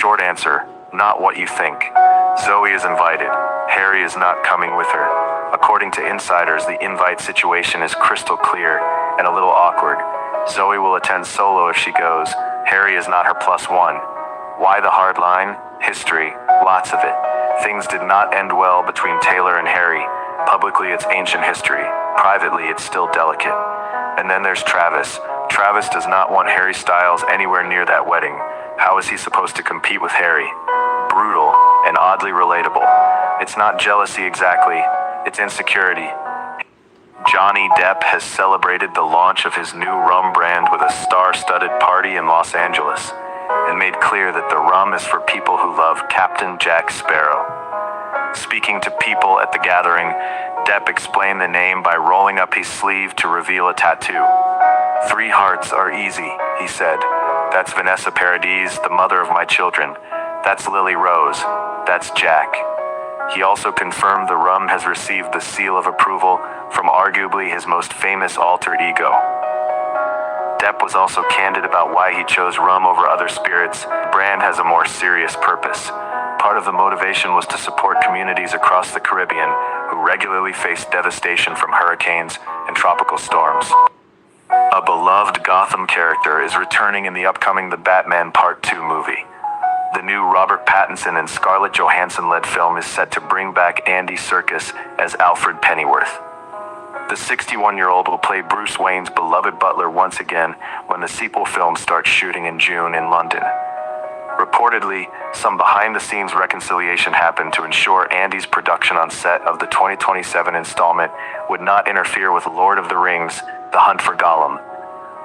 Short answer, not what you think. Zoe is invited. Harry is not coming with her. According to insiders, the invite situation is crystal clear and a little awkward. Zoe will attend solo if she goes. Harry is not her plus one. Why the hard line? History, lots of it. Things did not end well between Taylor and Harry. Publicly, it's ancient history. Privately, it's still delicate. And then there's Travis. Travis does not want Harry Styles anywhere near that wedding. How is he supposed to compete with Harry? Brutal and oddly relatable. It's not jealousy exactly, it's insecurity. Johnny Depp has celebrated the launch of his new rum brand with a star-studded party in Los Angeles and made clear that the rum is for people who love Captain Jack Sparrow. Speaking to people at the gathering, Depp explained the name by rolling up his sleeve to reveal a tattoo. 3 hearts are easy, he said. That's Vanessa Paradis, the mother of my children. That's Lily Rose. That's Jack. He also confirmed the rum has received the seal of approval from arguably his most famous alter ego. Depp was also candid about why he chose rum over other spirits. The brand has a more serious purpose. Part of the motivation was to support communities across the Caribbean who regularly face devastation from hurricanes and tropical storms. A beloved Gotham character is returning in the upcoming The Batman Part 2 movie. The new Robert Pattinson and Scarlett Johansson-led film is set to bring back Andy Serkis as Alfred Pennyworth. The 61-year-old will play Bruce Wayne's beloved butler once again when the sequel film starts shooting in June in London. Reportedly, some behind-the-scenes reconciliation happened to ensure Andy's production on set of the 2027 installment would not interfere with Lord of the Rings, The Hunt for Gollum.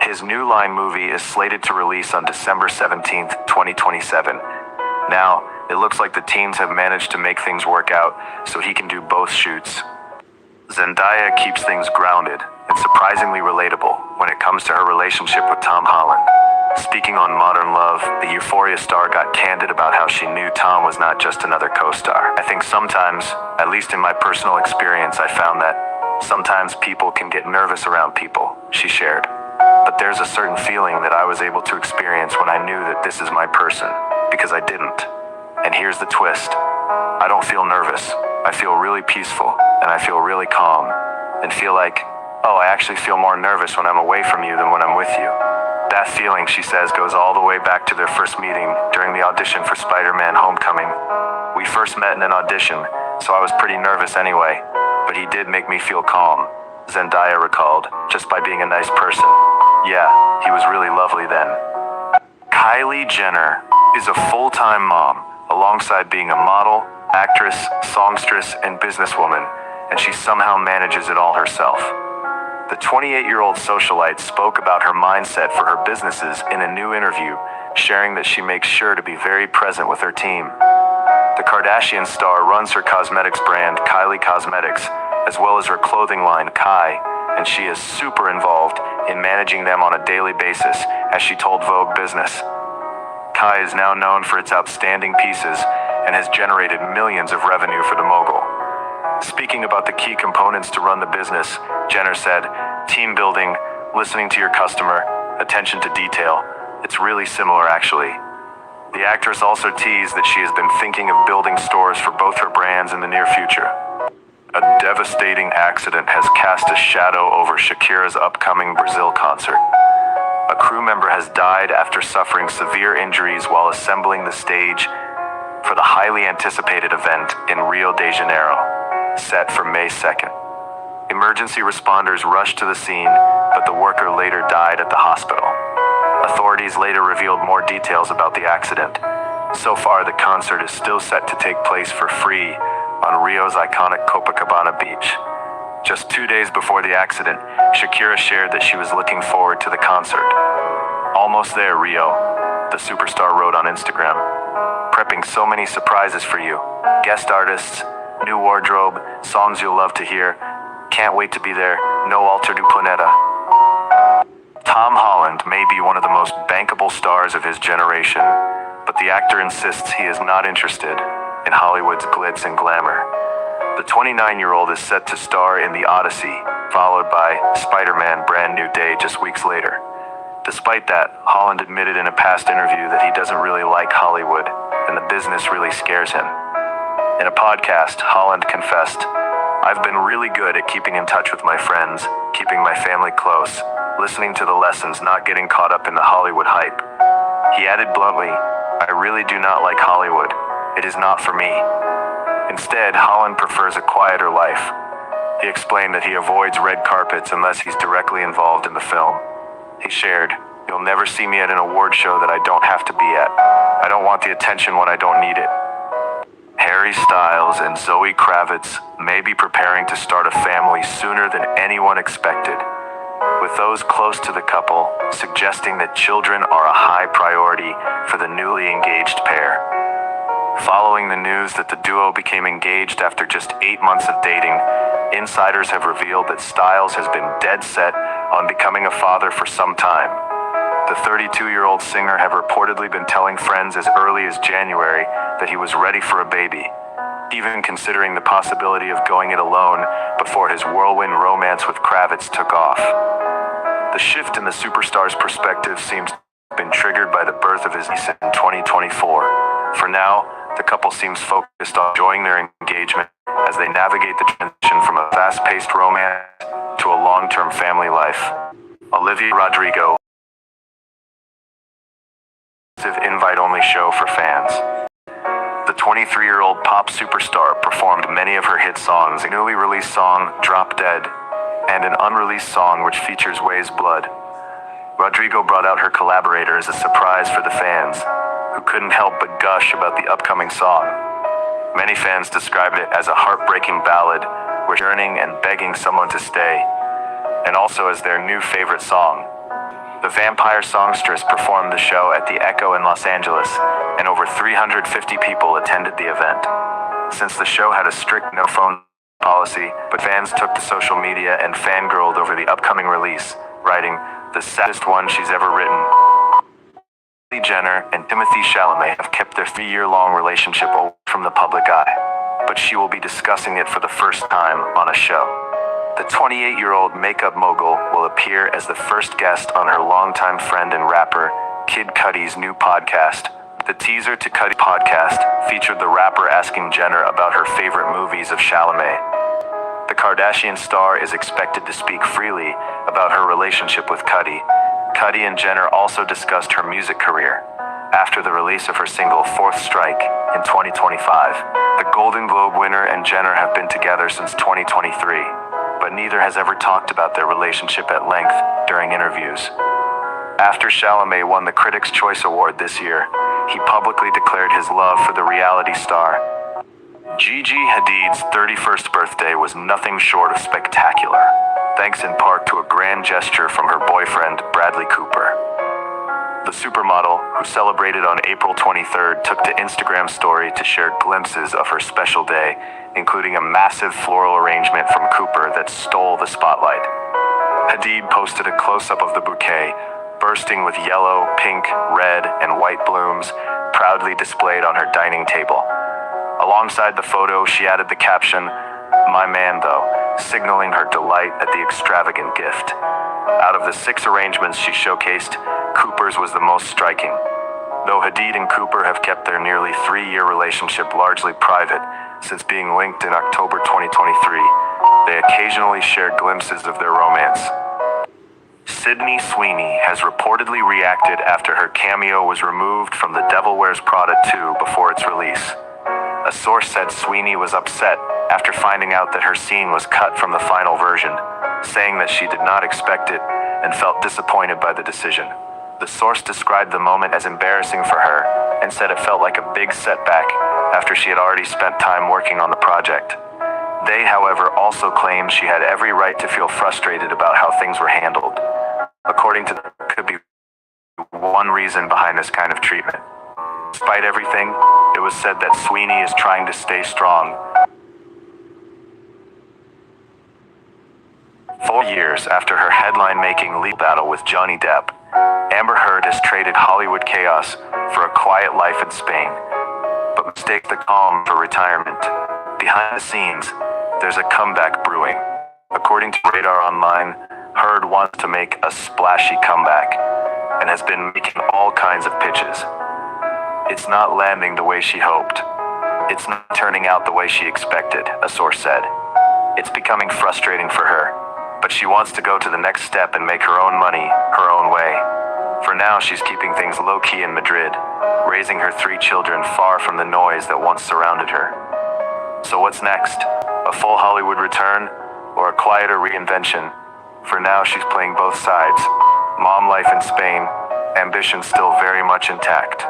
His New Line movie is slated to release on December 17, 2027. Now, it looks like the teams have managed to make things work out so he can do both shoots. Zendaya keeps things grounded and surprisingly relatable when it comes to her relationship with Tom Holland. Speaking on Modern Love, the Euphoria star got candid about how she knew Tom was not just another co-star. I think sometimes, at least in my personal experience, I found that sometimes people can get nervous around people, she shared. But there's a certain feeling that I was able to experience when I knew that this is my person, because I didn't. And here's the twist. I don't feel nervous. I feel really peaceful, and I feel really calm, and feel like, oh, I actually feel more nervous when I'm away from you than when I'm with you. That feeling, she says, goes all the way back to their first meeting during the audition for Spider-Man Homecoming. We first met in an audition, so I was pretty nervous anyway, but he did make me feel calm, Zendaya recalled, just by being a nice person. Yeah, he was really lovely then. Kylie Jenner is a full-time mom, alongside being a model, actress, songstress, and businesswoman, and she somehow manages it all herself. The 28-year-old socialite spoke about her mindset for her businesses in a new interview, sharing that she makes sure to be very present with her team. The Kardashian star runs her cosmetics brand, Kylie Cosmetics, as well as her clothing line, Kai, and she is super involved in managing them on a daily basis, as she told Vogue Business. Kai is now known for its outstanding pieces and has generated millions of revenue for the mogul. Speaking about the key components to run the business, Jenner said, team building, listening to your customer, attention to detail. It's really similar, actually. The actress also teased that she has been thinking of building stores for both her brands in the near future. A devastating accident has cast a shadow over Shakira's upcoming Brazil concert. A crew member has died after suffering severe injuries while assembling the stage for the highly anticipated event in Rio de Janeiro, set for May 2nd. Emergency responders rushed to the scene, but the worker later died at the hospital. Authorities later revealed more details about the accident. So far, the concert is still set to take place for free on Rio's iconic Copacabana beach. Just 2 days before the accident, Shakira shared that she was looking forward to the concert. Almost there, Rio, the superstar wrote on Instagram. Prepping so many surprises for you. Guest artists, new wardrobe, songs you'll love to hear. Can't wait to be there. No alter du planeta. Tom Holland may be one of the most bankable stars of his generation, but the actor insists he is not interested in Hollywood's glitz and glamour. The 29-year-old is set to star in The Odyssey, followed by Spider-Man Brand New Day just weeks later. Despite that, Holland admitted in a past interview that he doesn't really like Hollywood and the business really scares him. In a podcast, Holland confessed, "I've been really good at keeping in touch with my friends, keeping my family close, listening to the lessons, not getting caught up in the Hollywood hype." He added bluntly, "I really do not like Hollywood. It is not for me." Instead, Holland prefers a quieter life. He explained that he avoids red carpets unless he's directly involved in the film. He shared, "You'll never see me at an award show that I don't have to be at. I don't want the attention when I don't need it." Harry Styles and Zoe Kravitz may be preparing to start a family sooner than anyone expected, with those close to the couple suggesting that children are a high priority for the newly engaged pair. Following the news that the duo became engaged after just 8 months of dating, insiders have revealed that Styles has been dead set on becoming a father for some time. The 32-year-old singer had reportedly been telling friends as early as January that he was ready for a baby, even considering the possibility of going it alone before his whirlwind romance with Kravitz took off. The shift in the superstar's perspective seems to have been triggered by the birth of his niece in 2024. For now, the couple seems focused on enjoying their engagement as they navigate the transition from a fast-paced romance to a long-term family life. Olivia Rodrigo, invite-only show for fans. The 23-year-old pop superstar performed many of her hit songs, a newly released song, Drop Dead, and an unreleased song which features Way's Blood. Rodrigo brought out her collaborator as a surprise for the fans, who couldn't help but gush about the upcoming song. Many fans described it as a heartbreaking ballad, where yearning and begging someone to stay, and also as their new favorite song. The vampire songstress performed the show at the Echo in Los Angeles, and over 350 people attended the event. Since the show had a strict no-phone policy, but fans took to social media and fangirled over the upcoming release, writing, "The saddest one she's ever written." Kylie Jenner and Timothée Chalamet have kept their 3-year-long relationship away from the public eye, but she will be discussing it for the first time on a show. The 28-year-old makeup mogul will appear as the first guest on her longtime friend and rapper, Kid Cudi's new podcast. The teaser to Cudi's podcast featured the rapper asking Jenner about her favorite movies of Chalamet. The Kardashian star is expected to speak freely about her relationship with Cudi. Cudi and Jenner also discussed her music career after the release of her single Fourth Strike in 2025. The Golden Globe winner and Jenner have been together since 2023. But neither has ever talked about their relationship at length during interviews. After Chalamet won the Critics' Choice Award this year, he publicly declared his love for the reality star. Gigi Hadid's 31st birthday was nothing short of spectacular, thanks in part to a grand gesture from her boyfriend, Bradley Cooper. The supermodel, who celebrated on April 23rd, took to Instagram story to share glimpses of her special day, including a massive floral arrangement from Cooper that stole the spotlight. Hadid posted a close-up of the bouquet, bursting with yellow, pink, red, and white blooms, proudly displayed on her dining table. Alongside the photo, she added the caption, "My man, though," signaling her delight at the extravagant gift. Out of the 6 arrangements she showcased, Cooper's was the most striking. Though Hadid and Cooper have kept their nearly 3-year relationship largely private since being linked in October 2023, they occasionally shared glimpses of their romance. Sydney Sweeney has reportedly reacted after her cameo was removed from The Devil Wears Prada 2 before its release. A source said Sweeney was upset after finding out that her scene was cut from the final version, saying that she did not expect it and felt disappointed by the decision. The source described the moment as embarrassing for her and said it felt like a big setback after she had already spent time working on the project. They, however, also claimed she had every right to feel frustrated about how things were handled. According to them, there could be one reason behind this kind of treatment. Despite everything, it was said that Sweeney is trying to stay strong. 4 years after her headline-making legal battle with Johnny Depp, Amber Heard has traded Hollywood chaos for a quiet life in Spain, but mistakes the calm for retirement. Behind the scenes, there's a comeback brewing. According to Radar Online, Heard wants to make a splashy comeback and has been making all kinds of pitches. It's not landing the way she hoped. It's not turning out the way she expected, a source said. It's becoming frustrating for her, but she wants to go to the next step and make her own money, her own way. For now, she's keeping things low-key in Madrid, raising her 3 children far from the noise that once surrounded her. So what's next? A full Hollywood return, or a quieter reinvention? For now, she's playing both sides. Mom life in Spain, ambition still very much intact.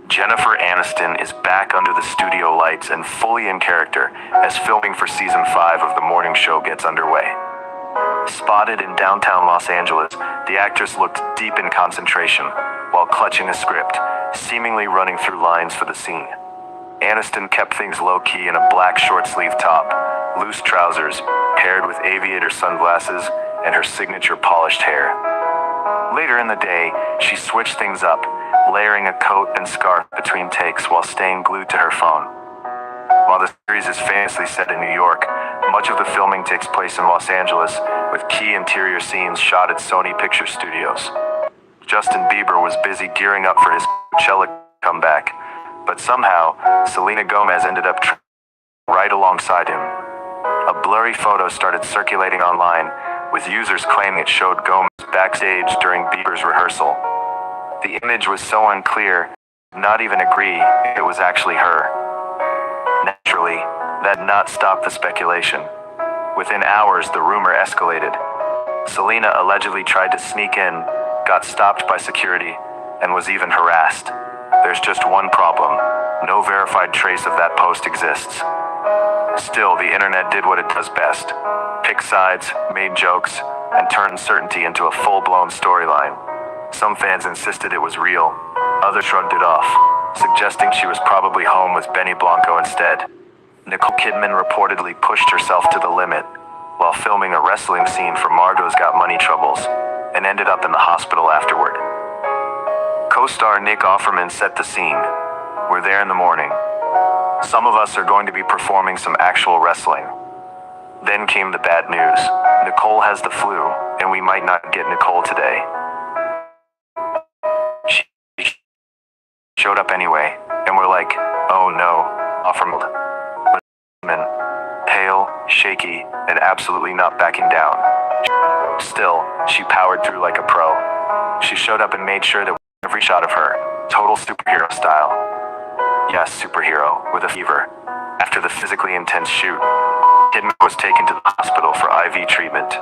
Jennifer Aniston is back under the studio lights and fully in character as filming for season 5 of the morning show gets underway. Spotted in downtown Los Angeles, the actress looked deep in concentration while clutching a script, seemingly running through lines for the scene. Aniston kept things low-key in a black short-sleeve top, loose trousers, paired with aviator sunglasses, and her signature polished hair. Later in the day, she switched things up, layering a coat and scarf between takes while staying glued to her phone. While the series is famously set in New York, much of the filming takes place in Los Angeles, with key interior scenes shot at Sony Picture Studios. Justin Bieber was busy gearing up for his Coachella comeback, but somehow, Selena Gomez ended up right alongside him. A blurry photo started circulating online, with users claiming it showed Gomez backstage during Bieber's rehearsal. The image was so unclear, not even agree it was actually her. Naturally, that did not stop the speculation. Within hours, the rumor escalated. Selena allegedly tried to sneak in, got stopped by security, and was even harassed. There's just one problem. No verified trace of that post exists. Still, the internet did what it does best. Picked sides, made jokes, and turned uncertainty into a full-blown storyline. Some fans insisted it was real. Others shrugged it off, suggesting she was probably home with Benny Blanco instead. Nicole Kidman reportedly pushed herself to the limit while filming a wrestling scene for Margot's Got Money Troubles and ended up in the hospital afterward. Co-star Nick Offerman set the scene. We're there in the morning. Some of us are going to be performing some actual wrestling. Then came the bad news. Nicole has the flu, and we might not get Nicole today. She showed up anyway, and we're like, oh no, Offerman. Pale, shaky, and absolutely not backing down. Still, she powered through like a pro. She showed up and made sure that every shot of her, total superhero style. Yes, superhero, with a fever. After the physically intense shoot, Kidman was taken to the hospital for IV treatment.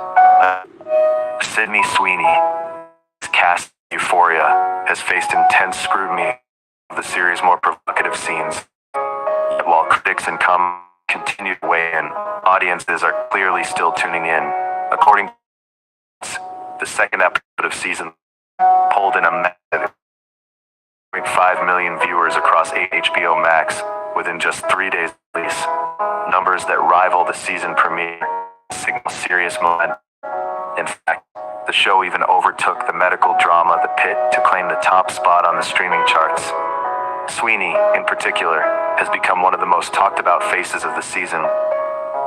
Sydney Sweeney, cast Euphoria, has faced intense scrutiny of the series' more provocative scenes. Yet while critics and continue to weigh in, audiences are clearly still tuning in. According to the second episode of season pulled in a massive 5 million viewers across HBO Max within just 3 days release, numbers that rival the season premiere, signal serious momentum. In fact, the show even overtook the medical drama The Pit to claim the top spot on the streaming charts. Sweeney, in particular, has become one of the most talked about faces of the season,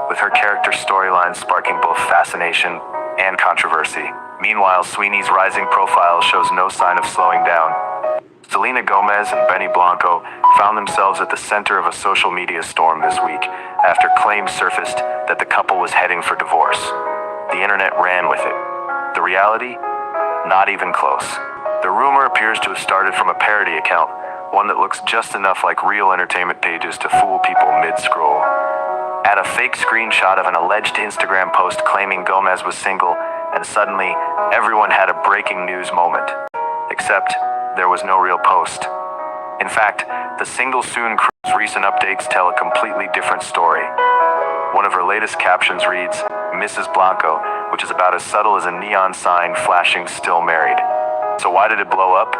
with her character storyline sparking both fascination and controversy. Meanwhile, Sweeney's rising profile shows no sign of slowing down. Selena Gomez and Benny Blanco found themselves at the center of a social media storm this week after claims surfaced that the couple was heading for divorce. The internet ran with it. The reality? Not even close. The rumor appears to have started from a parody account, one that looks just enough like real entertainment pages to fool people mid-scroll. Add a fake screenshot of an alleged Instagram post claiming Gomez was single, and suddenly, everyone had a breaking news moment. Except, there was no real post. In fact, the single soon crew's recent updates tell a completely different story. One of her latest captions reads, Mrs. Blanco, which is about as subtle as a neon sign flashing still married. So why did it blow up?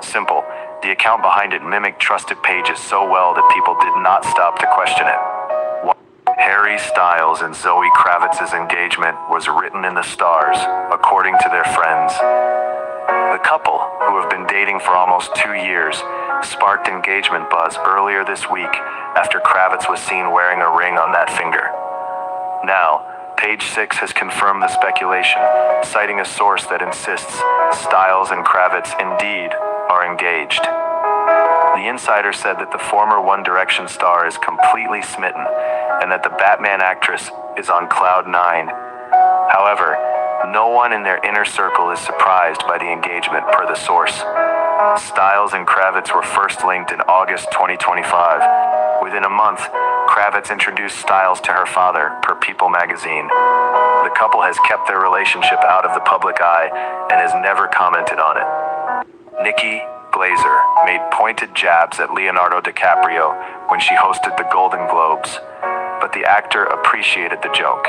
Simple. The account behind it mimicked trusted pages so well that people did not stop to question it. Harry Styles and Zoe Kravitz's engagement was written in the stars, according to their friends. The couple, who have been dating for almost 2 years, sparked engagement buzz earlier this week after Kravitz was seen wearing a ring on that finger. Now, Page 6 has confirmed the speculation, citing a source that insists Styles and Kravitz indeed are engaged. The insider said that the former One Direction star is completely smitten and that the Batman actress is on cloud nine. However, no one in their inner circle is surprised by the engagement, per the source. Styles and Kravitz were first linked in August 2025. Within a month, Kravitz introduced Styles to her father, per People magazine. The couple has kept their relationship out of the public eye and has never commented on it. Nikki Glaser made pointed jabs at Leonardo DiCaprio when she hosted the Golden Globes, but the actor appreciated the joke.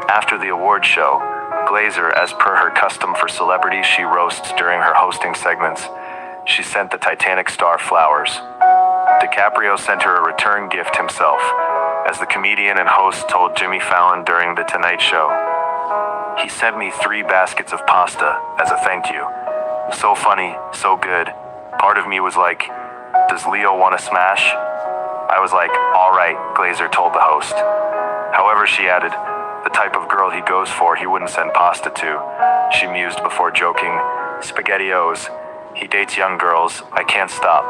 After the award show, Glaser, as per her custom for celebrities she roasts during her hosting segments, she sent the Titanic star flowers. DiCaprio sent her a return gift himself, as the comedian and host told Jimmy Fallon during The Tonight Show. "He sent me 3 baskets of pasta as a thank you. So funny, so good. Part of me was like, does Leo want to smash? I was like, all right," Glaser told the host. However, she added, the type of girl he goes for he wouldn't send pasta to. She mused before joking, "SpaghettiOs. He dates young girls. I can't stop."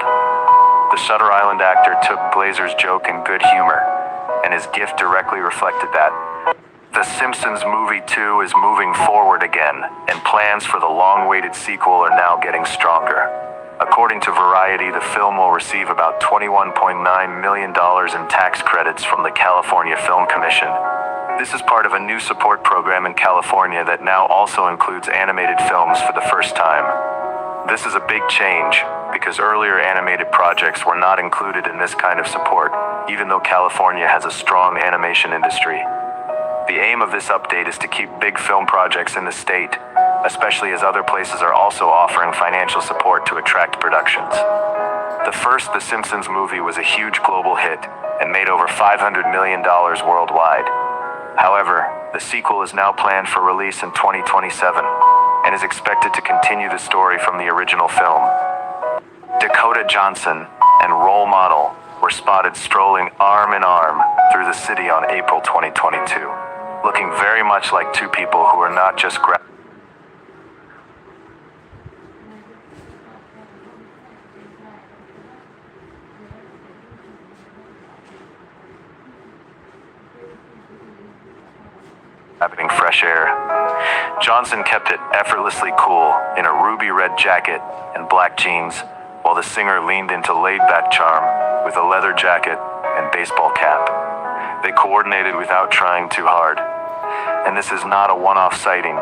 The Shutter Island actor took Glaser's joke in good humor, and his gift directly reflected that. The Simpsons Movie 2 is moving forward again, and plans for the long-awaited sequel are now getting stronger. According to Variety, the film will receive about $21.9 million in tax credits from the California Film Commission. This is part of a new support program in California that now also includes animated films for the first time. This is a big change, because earlier animated projects were not included in this kind of support, even though California has a strong animation industry. The aim of this update is to keep big film projects in the state, especially as other places are also offering financial support to attract productions. The first The Simpsons movie was a huge global hit and made over $500 million worldwide. However, the sequel is now planned for release in 2027 and is expected to continue the story from the original film. Dakota Johnson and role model were spotted strolling arm in arm through the city on April 2022, looking very much like two people who are not just grabbing fresh air. Johnson kept it effortlessly cool in a ruby red jacket and black jeans, while the singer leaned into laid-back charm with a leather jacket and baseball cap. They coordinated without trying too hard. And this is not a one-off sighting.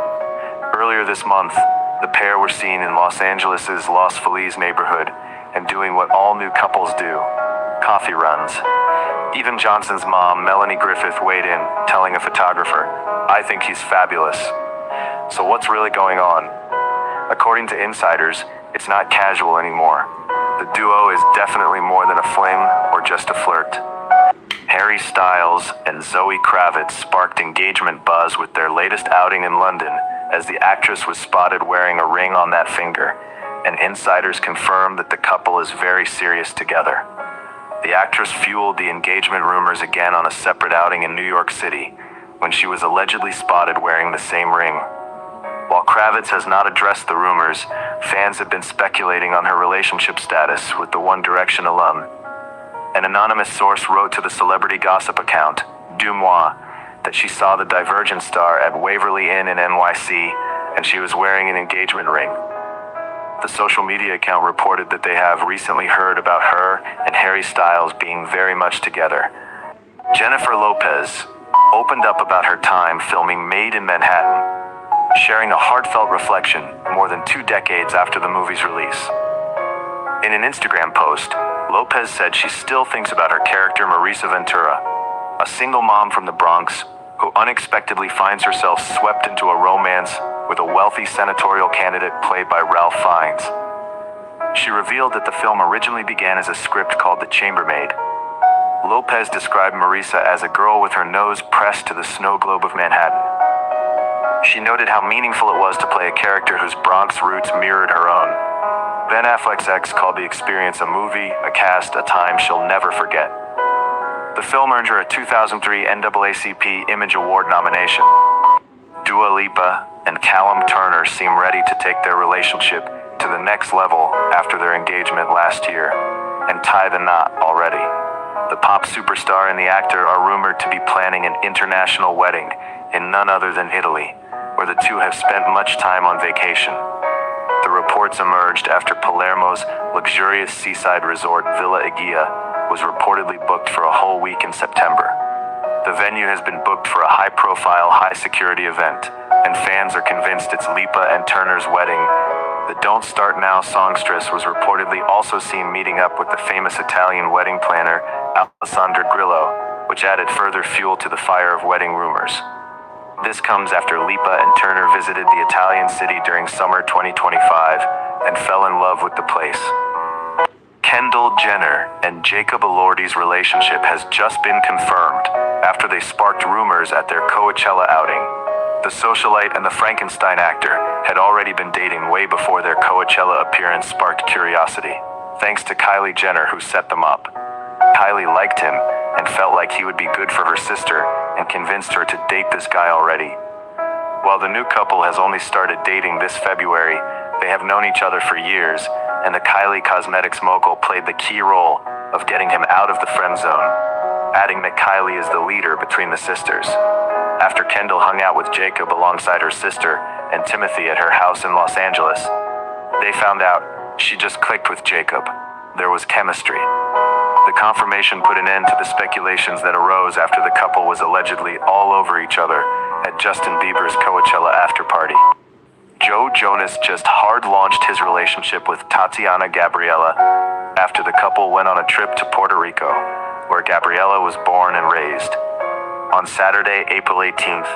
Earlier this month, the pair were seen in Los Angeles' Los Feliz neighborhood and doing what all new couples do: coffee runs. Even Johnson's mom, Melanie Griffith, weighed in, telling a photographer, "I think he's fabulous." So what's really going on? According to insiders, it's not casual anymore. The duo is definitely more than a fling or just a flirt. Harry Styles and Zoe Kravitz sparked engagement buzz with their latest outing in London, as the actress was spotted wearing a ring on that finger, and insiders confirmed that the couple is very serious together. The actress fueled the engagement rumors again on a separate outing in New York City, when she was allegedly spotted wearing the same ring. While Kravitz has not addressed the rumors, fans have been speculating on her relationship status with the One Direction alum. An anonymous source wrote to the celebrity gossip account, Dumois, that she saw the Divergent star at Waverly Inn in NYC, and she was wearing an engagement ring. The social media account reported that they have recently heard about her and Harry Styles being very much together. Jennifer Lopez opened up about her time filming Made in Manhattan, sharing a heartfelt reflection more than 2 decades after the movie's release. In an Instagram post, Lopez said she still thinks about her character Marisa Ventura, a single mom from the Bronx who unexpectedly finds herself swept into a romance with a wealthy senatorial candidate played by Ralph Fiennes. She revealed that the film originally began as a script called The Chambermaid. Lopez described Marisa as a girl with her nose pressed to the snow globe of Manhattan. She noted how meaningful it was to play a character whose Bronx roots mirrored her own. Ben Affleck's ex called the experience a movie, a cast, a time she'll never forget. The film earned her a 2003 NAACP Image Award nomination. Dua Lipa and Callum Turner seem ready to take their relationship to the next level after their engagement last year. and tie the knot already. The pop superstar and the actor are rumored to be planning an international wedding in none other than Italy, where the two have spent much time on vacation. The reports emerged after Palermo's luxurious seaside resort Villa Igia was reportedly booked for a whole week in September. The venue has been booked for a high-profile, high-security event, and fans are convinced it's Lipa and Turner's wedding. The Don't Start Now songstress was reportedly also seen meeting up with the famous Italian wedding planner Alessandra Grillo, which added further fuel to the fire of wedding rumors. This comes after Lipa and Turner visited the Italian city during summer 2025 and fell in love with the place. Kendall Jenner and Jacob Elordi's relationship has just been confirmed after they sparked rumors at their Coachella outing. The socialite and the Frankenstein actor had already been dating way before their Coachella appearance sparked curiosity, thanks to Kylie Jenner, who set them up. Kylie liked him and felt like he would be good for her sister and convinced her to date this guy already. While the new couple has only started dating this February, they have known each other for years, and the Kylie Cosmetics mogul played the key role of getting him out of the friend zone, adding that Kylie is the leader between the sisters. After Kendall hung out with Jacob alongside her sister and Timothy at her house in Los Angeles, they found out she just clicked with Jacob. There was chemistry. The confirmation put an end to the speculations that arose after the couple was allegedly all over each other at Justin Bieber's Coachella after-party. Joe Jonas just hard-launched his relationship with Tatiana Gabriella after the couple went on a trip to Puerto Rico, where Gabriella was born and raised. On Saturday, April 18th,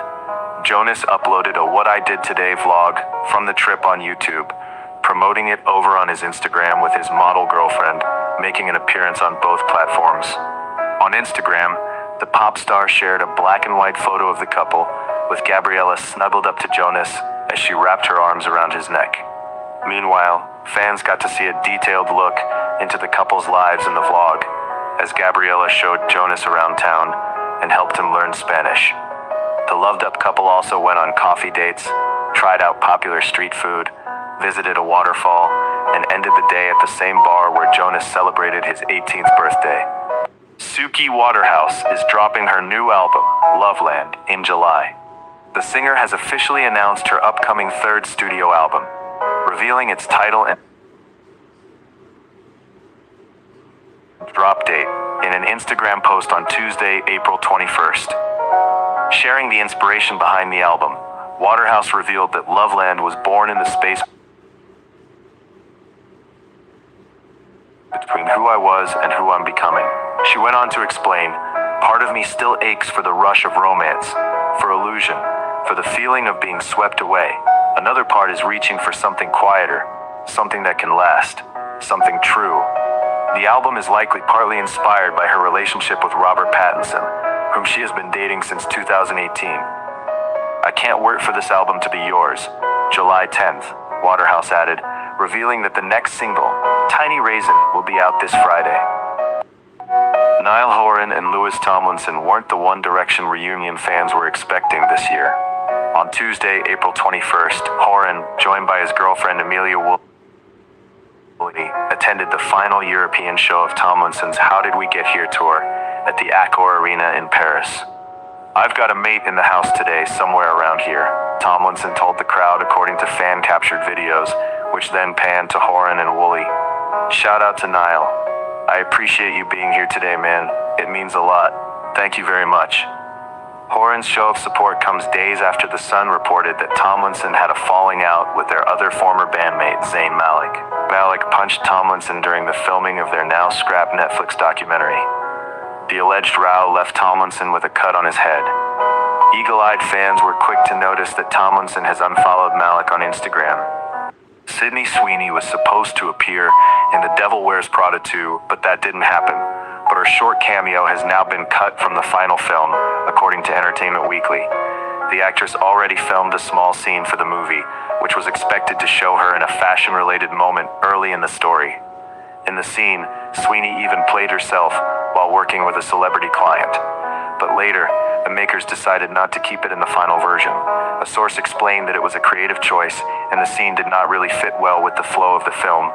Jonas uploaded a What I Did Today vlog from the trip on YouTube, promoting it over on his Instagram with his model girlfriend, making an appearance on both platforms. On Instagram, the pop star shared a black and white photo of the couple, with Gabriella snuggled up to Jonas as she wrapped her arms around his neck. Meanwhile, fans got to see a detailed look into the couple's lives in the vlog, as Gabriella showed Jonas around town and helped him learn Spanish. The loved-up couple also went on coffee dates, tried out popular street food, visited a waterfall, and ended the day at the same bar where Jonas celebrated his 18th birthday. Suki Waterhouse is dropping her new album, Loveland, in July. The singer has officially announced her upcoming third studio album, revealing its title and drop date in an Instagram post on Tuesday, April 21st. Sharing the inspiration behind the album, Waterhouse revealed that Loveland was born in the space between who I was and who I'm becoming. She went on to explain, part of me still aches for the rush of romance, for illusion, for the feeling of being swept away. Another part is reaching for something quieter, something that can last, something true. The album is likely partly inspired by her relationship with Robert Pattinson, whom she has been dating since 2018. I can't wait for this album to be yours, July 10th, Waterhouse added, revealing that the next single, Tiny Raisin, will be out this Friday. Niall Horan and Louis Tomlinson weren't the One Direction reunion fans were expecting this year. On Tuesday, April 21st, Horan, joined by his girlfriend Amelia Wooley, attended the final European show of Tomlinson's How Did We Get Here tour at the Accor Arena in Paris. I've got a mate in the house today somewhere around here, Tomlinson told the crowd according to fan-captured videos, which then panned to Horan and Woolley. Shout out to Niall. I appreciate you being here today, man. It means a lot. Thank you very much. Horan's show of support comes days after The Sun reported that Tomlinson had a falling out with their other former bandmate, Zayn Malik. Malik punched Tomlinson during the filming of their now scrapped Netflix documentary. The alleged row left Tomlinson with a cut on his head. Eagle-eyed fans were quick to notice that Tomlinson has unfollowed Malik on Instagram. Sydney Sweeney was supposed to appear in The Devil Wears Prada 2, but that didn't happen. But her short cameo has now been cut from the final film, according to Entertainment Weekly. The actress already filmed a small scene for the movie, which was expected to show her in a fashion-related moment early in the story. In the scene, Sweeney even played herself while working with a celebrity client. But later, the makers decided not to keep it in the final version. A source explained that it was a creative choice, and the scene did not really fit well with the flow of the film,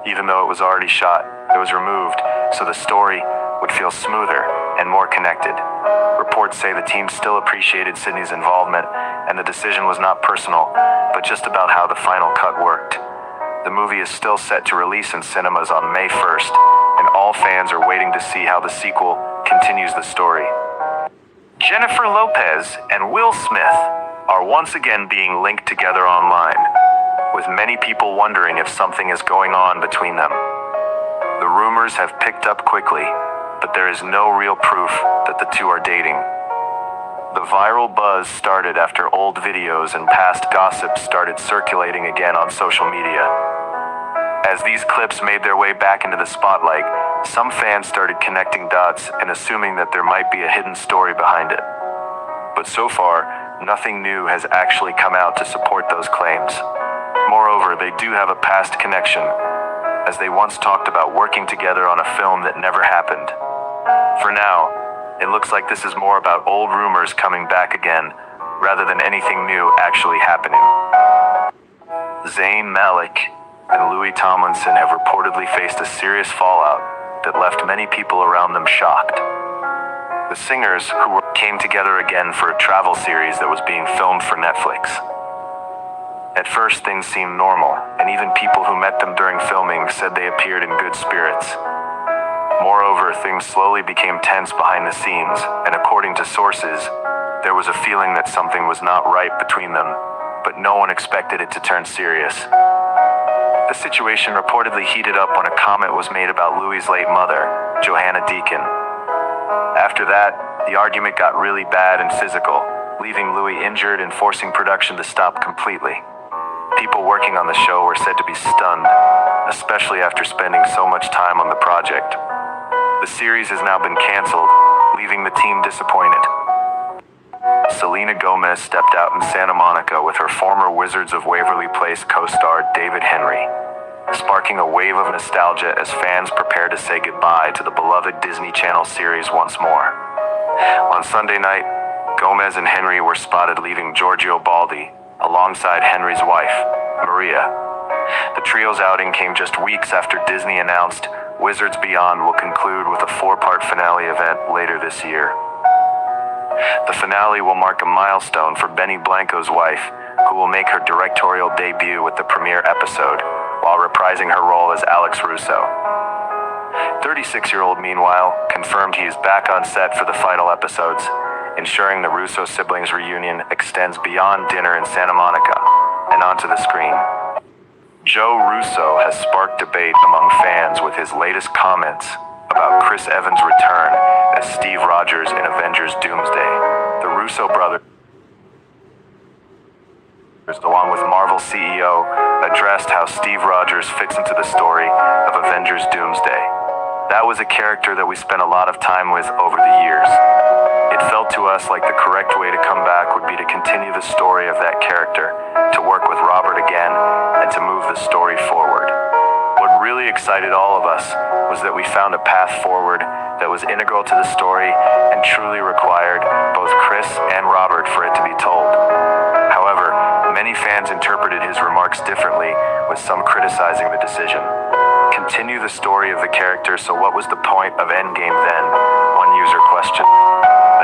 even though it was already shot. It was removed so the story would feel smoother and more connected. Reports say the team still appreciated Sydney's involvement, and the decision was not personal, but just about how the final cut worked. The movie is still set to release in cinemas on May 1st, and all fans are waiting to see how the sequel continues the story. Jennifer Lopez and Will Smith are once again being linked together online, with many people wondering if something is going on between them. The rumors have picked up quickly, but there is no real proof that the two are dating. The viral buzz started after old videos and past gossip started circulating again on social media. As these clips made their way back into the spotlight, some fans started connecting dots and assuming that there might be a hidden story behind it. But so far, nothing new has actually come out to support those claims. Moreover, they do have a past connection, as they once talked about working together on a film that never happened. For now, it looks like this is more about old rumors coming back again, rather than anything new actually happening. Zayn Malik and Louis Tomlinson have reportedly faced a serious fallout that left many people around them shocked. The singers came together again for a travel series that was being filmed for Netflix. At first, things seemed normal, and even people who met them during filming said they appeared in good spirits. Moreover, things slowly became tense behind the scenes, and according to sources, there was a feeling that something was not right between them, but no one expected it to turn serious. The situation reportedly heated up when a comment was made about Louis' late mother, Johanna Deacon. After that, the argument got really bad and physical, leaving Louis injured and forcing production to stop completely. People working on the show were said to be stunned, especially after spending so much time on the project. The series has now been canceled, leaving the team disappointed. Selena Gomez stepped out in Santa Monica with her former Wizards of Waverly Place co-star David Henry, sparking a wave of nostalgia as fans prepare to say goodbye to the beloved Disney Channel series once more. On Sunday night, Gomez and Henry were spotted leaving Giorgio Baldi alongside Henry's wife, Maria. The trio's outing came just weeks after Disney announced Wizards Beyond will conclude with a 4-part finale event later this year. The finale will mark a milestone for Benny Blanco's wife, who will make her directorial debut with the premiere episode, while reprising her role as Alex Russo. 36-year-old, meanwhile, confirmed he is back on set for the final episodes, ensuring the Russo siblings' reunion extends beyond dinner in Santa Monica and onto the screen. Joe Russo has sparked debate among fans with his latest comments about Chris Evans' return as Steve Rogers in Avengers Doomsday. The Russo brothers, along with Marvel CEO, addressed how Steve Rogers fits into the story of Avengers Doomsday. That was a character that we spent a lot of time with over the years. It felt to us like the correct way to come back would be to continue the story of that character, to work with Robert again, and to move the story forward. What really excited all of us was that we found a path forward that was integral to the story and truly required both Chris and Robert for it to be told. However, many fans interpreted his remarks differently, with some criticizing the decision. Continue the story of the character, so what was the point of Endgame then? One user questioned.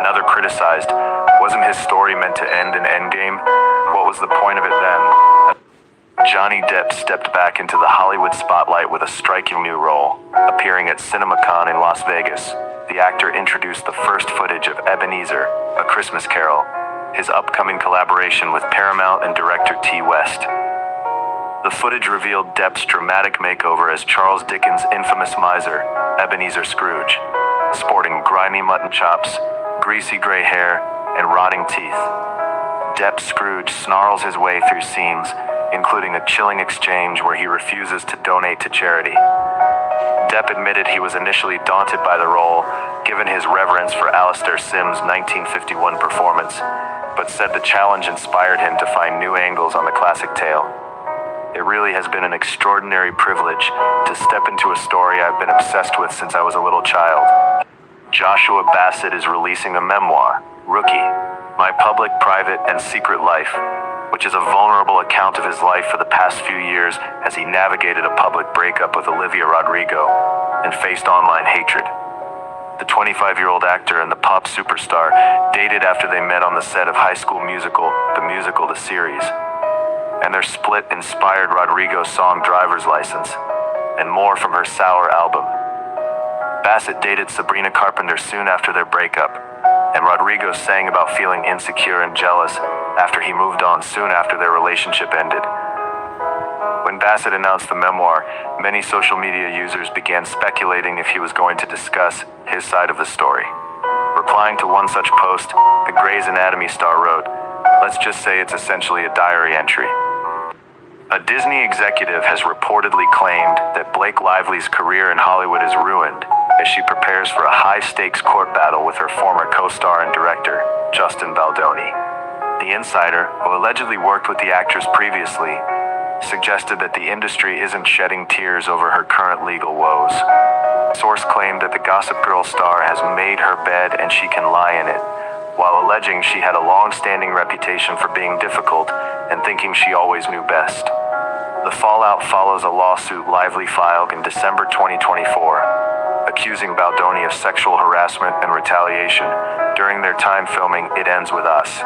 Another criticized, wasn't his story meant to end in Endgame? What was the point of it then? Johnny Depp stepped back into the Hollywood spotlight with a striking new role. Appearing at CinemaCon in Las Vegas, the actor introduced the first footage of Ebenezer, A Christmas Carol, his upcoming collaboration with Paramount and director T. West. The footage revealed Depp's dramatic makeover as Charles Dickens' infamous miser, Ebenezer Scrooge, sporting grimy mutton chops, greasy gray hair, and rotting teeth. Depp's Scrooge snarls his way through scenes, including a chilling exchange where he refuses to donate to charity. Depp admitted he was initially daunted by the role, given his reverence for Alastair Sim's 1951 performance, but said the challenge inspired him to find new angles on the classic tale. It really has been an extraordinary privilege to step into a story I've been obsessed with since I was a little child. Joshua Bassett is releasing a memoir, Rookie, My Public, Private, and Secret Life, which is a vulnerable account of his life for the past few years as he navigated a public breakup with Olivia Rodrigo. and faced online hatred. The 25-year-old actor and the pop superstar dated after they met on the set of High School Musical, the musical, the series. And their split inspired Rodrigo's song Driver's License, and more from her Sour album. Bassett dated Sabrina Carpenter soon after their breakup, and Rodrigo sang about feeling insecure and jealous after he moved on soon after their relationship ended. When Bassett announced the memoir, many social media users began speculating if he was going to discuss his side of the story. Replying to one such post, the Grey's Anatomy star wrote, "Let's just say it's essentially a diary entry." A Disney executive has reportedly claimed that Blake Lively's career in Hollywood is ruined as she prepares for a high-stakes court battle with her former co-star and director, Justin Baldoni. The insider, who allegedly worked with the actress previously, suggested that the industry isn't shedding tears over her current legal woes. The source claimed that the Gossip Girl star has made her bed and she can lie in it, while alleging she had a long-standing reputation for being difficult and thinking she always knew best. The fallout follows a lawsuit Lively filed in December 2024, accusing Baldoni of sexual harassment and retaliation during their time filming It Ends With Us.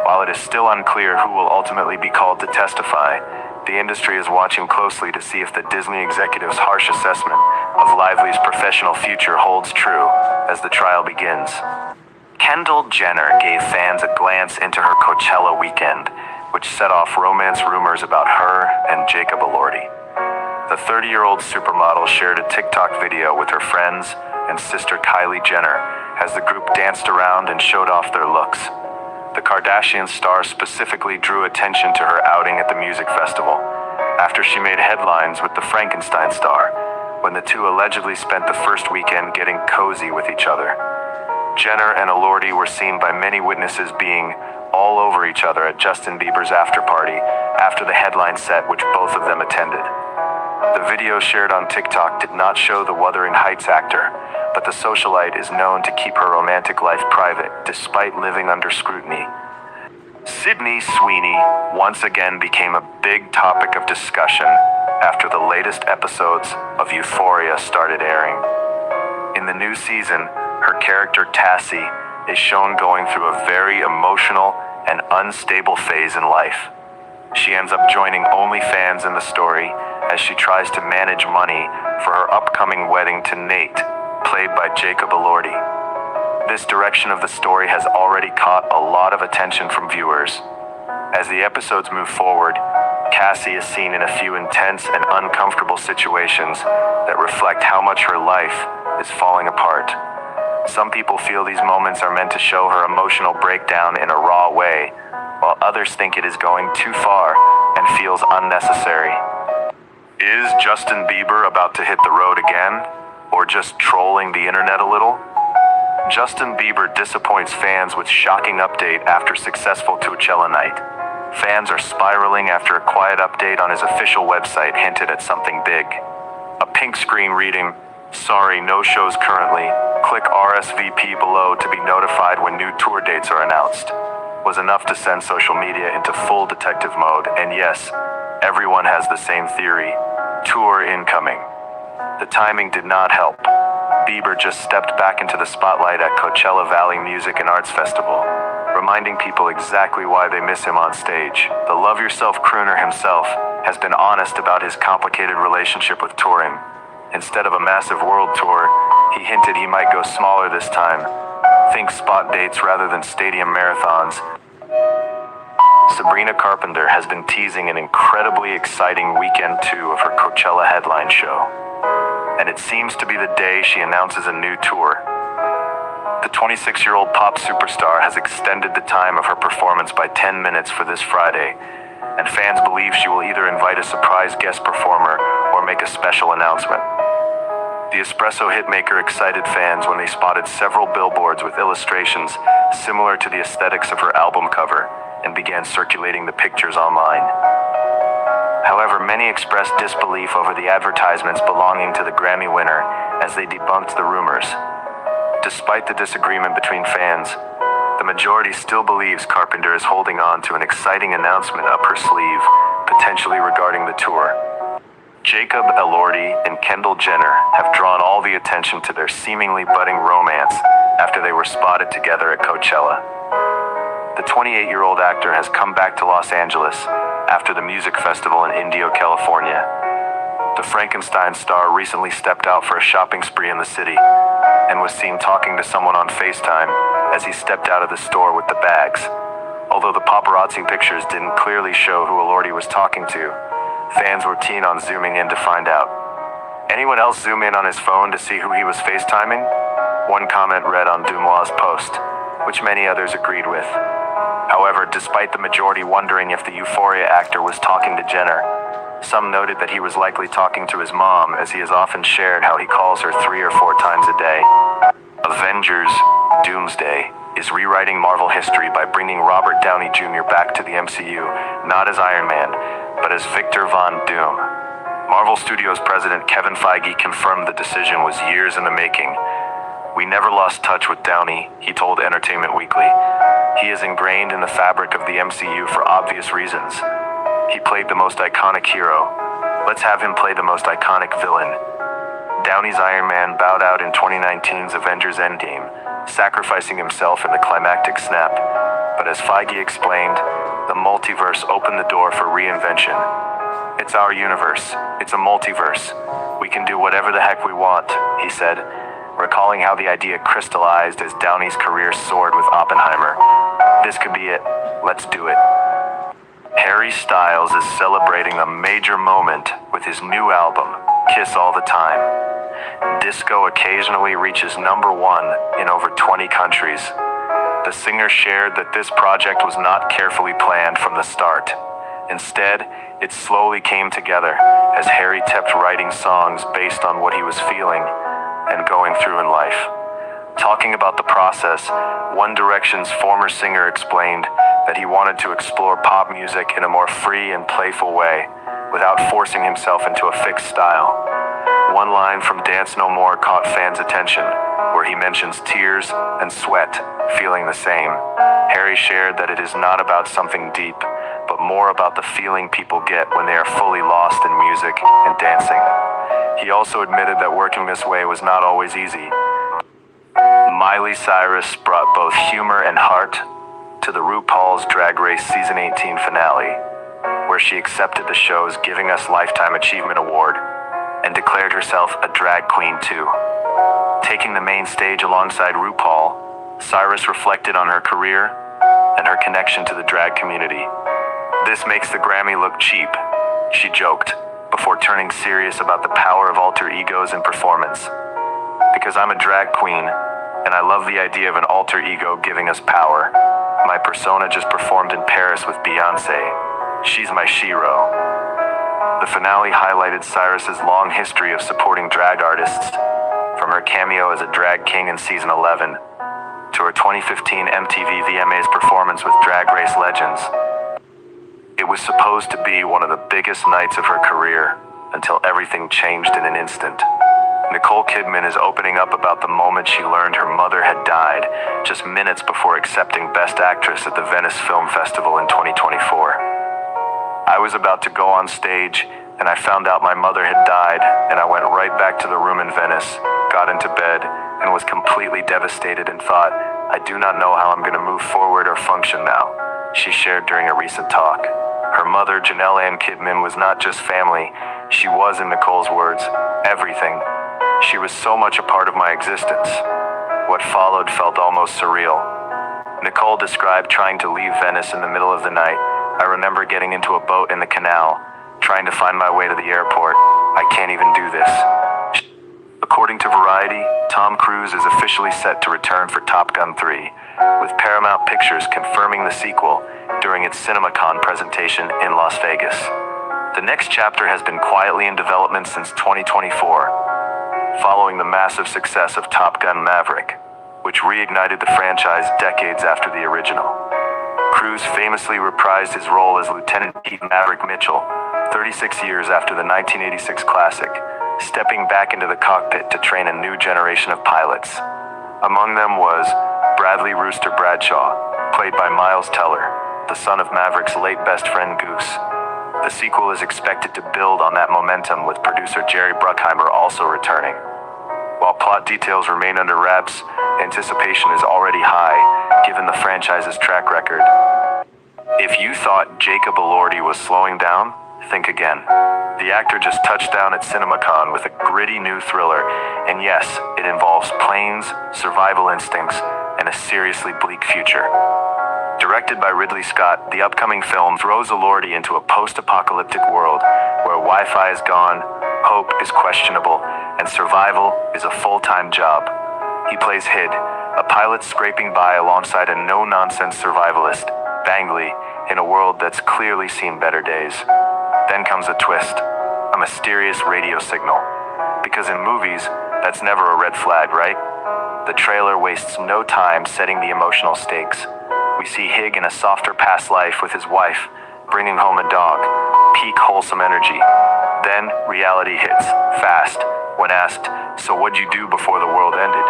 While it is still unclear who will ultimately be called to testify, the industry is watching closely to see if the Disney executive's harsh assessment of Lively's professional future holds true as the trial begins. Kendall Jenner gave fans a glance into her Coachella weekend, which set off romance rumors about her and Jacob Elordi. The 30-year-old supermodel shared a TikTok video with her friends and sister Kylie Jenner as the group danced around and showed off their looks. The Kardashian star specifically drew attention to her outing at the music festival, after she made headlines with the Frankenstein star, when the two allegedly spent the first weekend getting cozy with each other. Jenner and Elordi were seen by many witnesses being all over each other at Justin Bieber's after-party after the headline set, which both of them attended. The video shared on TikTok did not show the Wuthering Heights actor, but the socialite is known to keep her romantic life private despite living under scrutiny. Sydney Sweeney once again became a big topic of discussion after the latest episodes of Euphoria started airing. In the new season, her character Tassie is shown going through a very emotional and unstable phase in life. She ends up joining OnlyFans in the story as she tries to manage money for her upcoming wedding to Nate, played by Jacob Elordi. This direction of the story has already caught a lot of attention from viewers. As the episodes move forward, Cassie is seen in a few intense and uncomfortable situations that reflect how much her life is falling apart. Some people feel these moments are meant to show her emotional breakdown in a raw way, while others think it is going too far and feels unnecessary. Is Justin Bieber about to hit the road again, or just trolling the internet a little? Justin Bieber disappoints fans with shocking update after successful Coachella night. Fans are spiraling after a quiet update on his official website hinted at something big. A pink screen reading, "Sorry, no shows currently. Click RSVP below to be notified when new tour dates are announced," was enough to send social media into full detective mode. And yes, everyone has the same theory: tour incoming. The timing did not help. Bieber just stepped back into the spotlight at Coachella Valley Music and Arts Festival, reminding people exactly why they miss him on stage. The Love Yourself crooner himself has been honest about his complicated relationship with touring. Instead of a massive world tour, he hinted he might go smaller this time. Think spot dates rather than stadium marathons. Sabrina Carpenter has been teasing an incredibly exciting weekend 2 of her Coachella headline show, and it seems to be the day she announces a new tour. The 26-year-old pop superstar has extended the time of her performance by 10 minutes for this Friday, and fans believe she will either invite a surprise guest performer or make a special announcement. The espresso hitmaker excited fans when they spotted several billboards with illustrations similar to the aesthetics of her album cover and began circulating the pictures online. However, many expressed disbelief over the advertisements belonging to the Grammy winner as they debunked the rumors. Despite the disagreement between fans, the majority still believes Carpenter is holding on to an exciting announcement up her sleeve, potentially regarding the tour. Jacob Elordi and Kendall Jenner have drawn all the attention to their seemingly budding romance after they were spotted together at Coachella. The 28-year-old actor has come back to Los Angeles after the music festival in Indio, California. The Frankenstein star recently stepped out for a shopping spree in the city and was seen talking to someone on FaceTime as he stepped out of the store with the bags. Although the paparazzi pictures didn't clearly show who Elordi was talking to, fans were keen on zooming in to find out. Anyone else zoom in on his phone to see who he was FaceTiming? One comment read on Dumois' post, which many others agreed with. However, despite the majority wondering if the Euphoria actor was talking to Jenner, some noted that he was likely talking to his mom, as he has often shared how he calls her 3 or 4 times a day. Avengers: Doomsday is rewriting Marvel history by bringing Robert Downey Jr. back to the MCU, not as Iron Man, but as Victor Von Doom. Marvel Studios president Kevin Feige confirmed the decision was years in the making. "We never lost touch with Downey," he told Entertainment Weekly. "He is ingrained in the fabric of the MCU for obvious reasons. He played the most iconic hero. Let's have him play the most iconic villain." Downey's Iron Man bowed out in 2019's Avengers Endgame, sacrificing himself in the climactic snap. But as Feige explained, the multiverse opened the door for reinvention. "It's our universe. It's a multiverse. We can do whatever the heck we want," he said, recalling how the idea crystallized as Downey's career soared with Oppenheimer. "This could be it. Let's do it." Harry Styles is celebrating a major moment with his new album, Kiss All the Time. Disco occasionally reaches #1 in over 20 countries. The singer shared that this project was not carefully planned from the start. Instead, it slowly came together as Harry kept writing songs based on what he was feeling and going through in life. Talking about the process, One Direction's former singer explained that he wanted to explore pop music in a more free and playful way, without forcing himself into a fixed style. One line from Dance No More caught fans' attention, where he mentions tears and sweat feeling the same. Harry shared that it is not about something deep, but more about the feeling people get when they are fully lost in music and dancing. He also admitted that working this way was not always easy. Miley Cyrus brought both humor and heart to the RuPaul's Drag Race Season 18 finale, where she accepted the show's Giving Us Lifetime Achievement Award and declared herself a drag queen too. Taking the main stage alongside RuPaul, Cyrus reflected on her career and her connection to the drag community. "This makes the Grammy look cheap," she joked, before turning serious about the power of alter egos in performance. "Because I'm a drag queen, and I love the idea of an alter ego giving us power. My persona just performed in Paris with Beyoncé. She's my shero." The finale highlighted Cyrus's long history of supporting drag artists, from her cameo as a drag king in season 11 to her 2015 MTV VMAs performance with Drag Race Legends. It was supposed to be one of the biggest nights of her career, until everything changed in an instant. Nicole Kidman is opening up about the moment she learned her mother had died just minutes before accepting Best Actress at the Venice Film Festival in 2024. "I was about to go on stage, and I found out my mother had died, and I went right back to the room in Venice, got into bed, and was completely devastated and thought, I do not know how I'm going to move forward or function now," she shared during a recent talk. Her mother, Janelle Ann Kidman, was not just family. She was, in Nicole's words, everything. "She was so much a part of my existence." What followed felt almost surreal. Nicole described trying to leave Venice in the middle of the night. "I remember getting into a boat in the canal, trying to find my way to the airport. I can't even do this." According to Variety, Tom Cruise is officially set to return for Top Gun 3, with Paramount Pictures confirming the sequel during its CinemaCon presentation in Las Vegas. The next chapter has been quietly in development since 2024, following the massive success of Top Gun Maverick, which reignited the franchise decades after the original. Cruise famously reprised his role as Lieutenant Pete Maverick Mitchell 36 years after the 1986 classic, stepping back into the cockpit to train a new generation of pilots. Among them was Bradley Rooster Bradshaw, played by Miles Teller, the son of Maverick's late best friend Goose. The sequel is expected to build on that momentum, with producer Jerry Bruckheimer also returning. While plot details remain under wraps, anticipation is already high, given the franchise's track record. If you thought Jacob Elordi was slowing down, think again. The actor just touched down at CinemaCon with a gritty new thriller, and yes, it involves planes, survival instincts, and a seriously bleak future. Directed by Ridley Scott, the upcoming film throws Elordi into a post-apocalyptic world where Wi-Fi is gone, hope is questionable, and survival is a full-time job. He plays Hid, a pilot scraping by alongside a no-nonsense survivalist, Bangley, in a world that's clearly seen better days. Then comes a twist, a mysterious radio signal. Because in movies, that's never a red flag, right? The trailer wastes no time setting the emotional stakes. We see Hig in a softer past life with his wife, bringing home a dog, peak wholesome energy. Then reality hits, fast, when asked, "So what'd you do before the world ended?"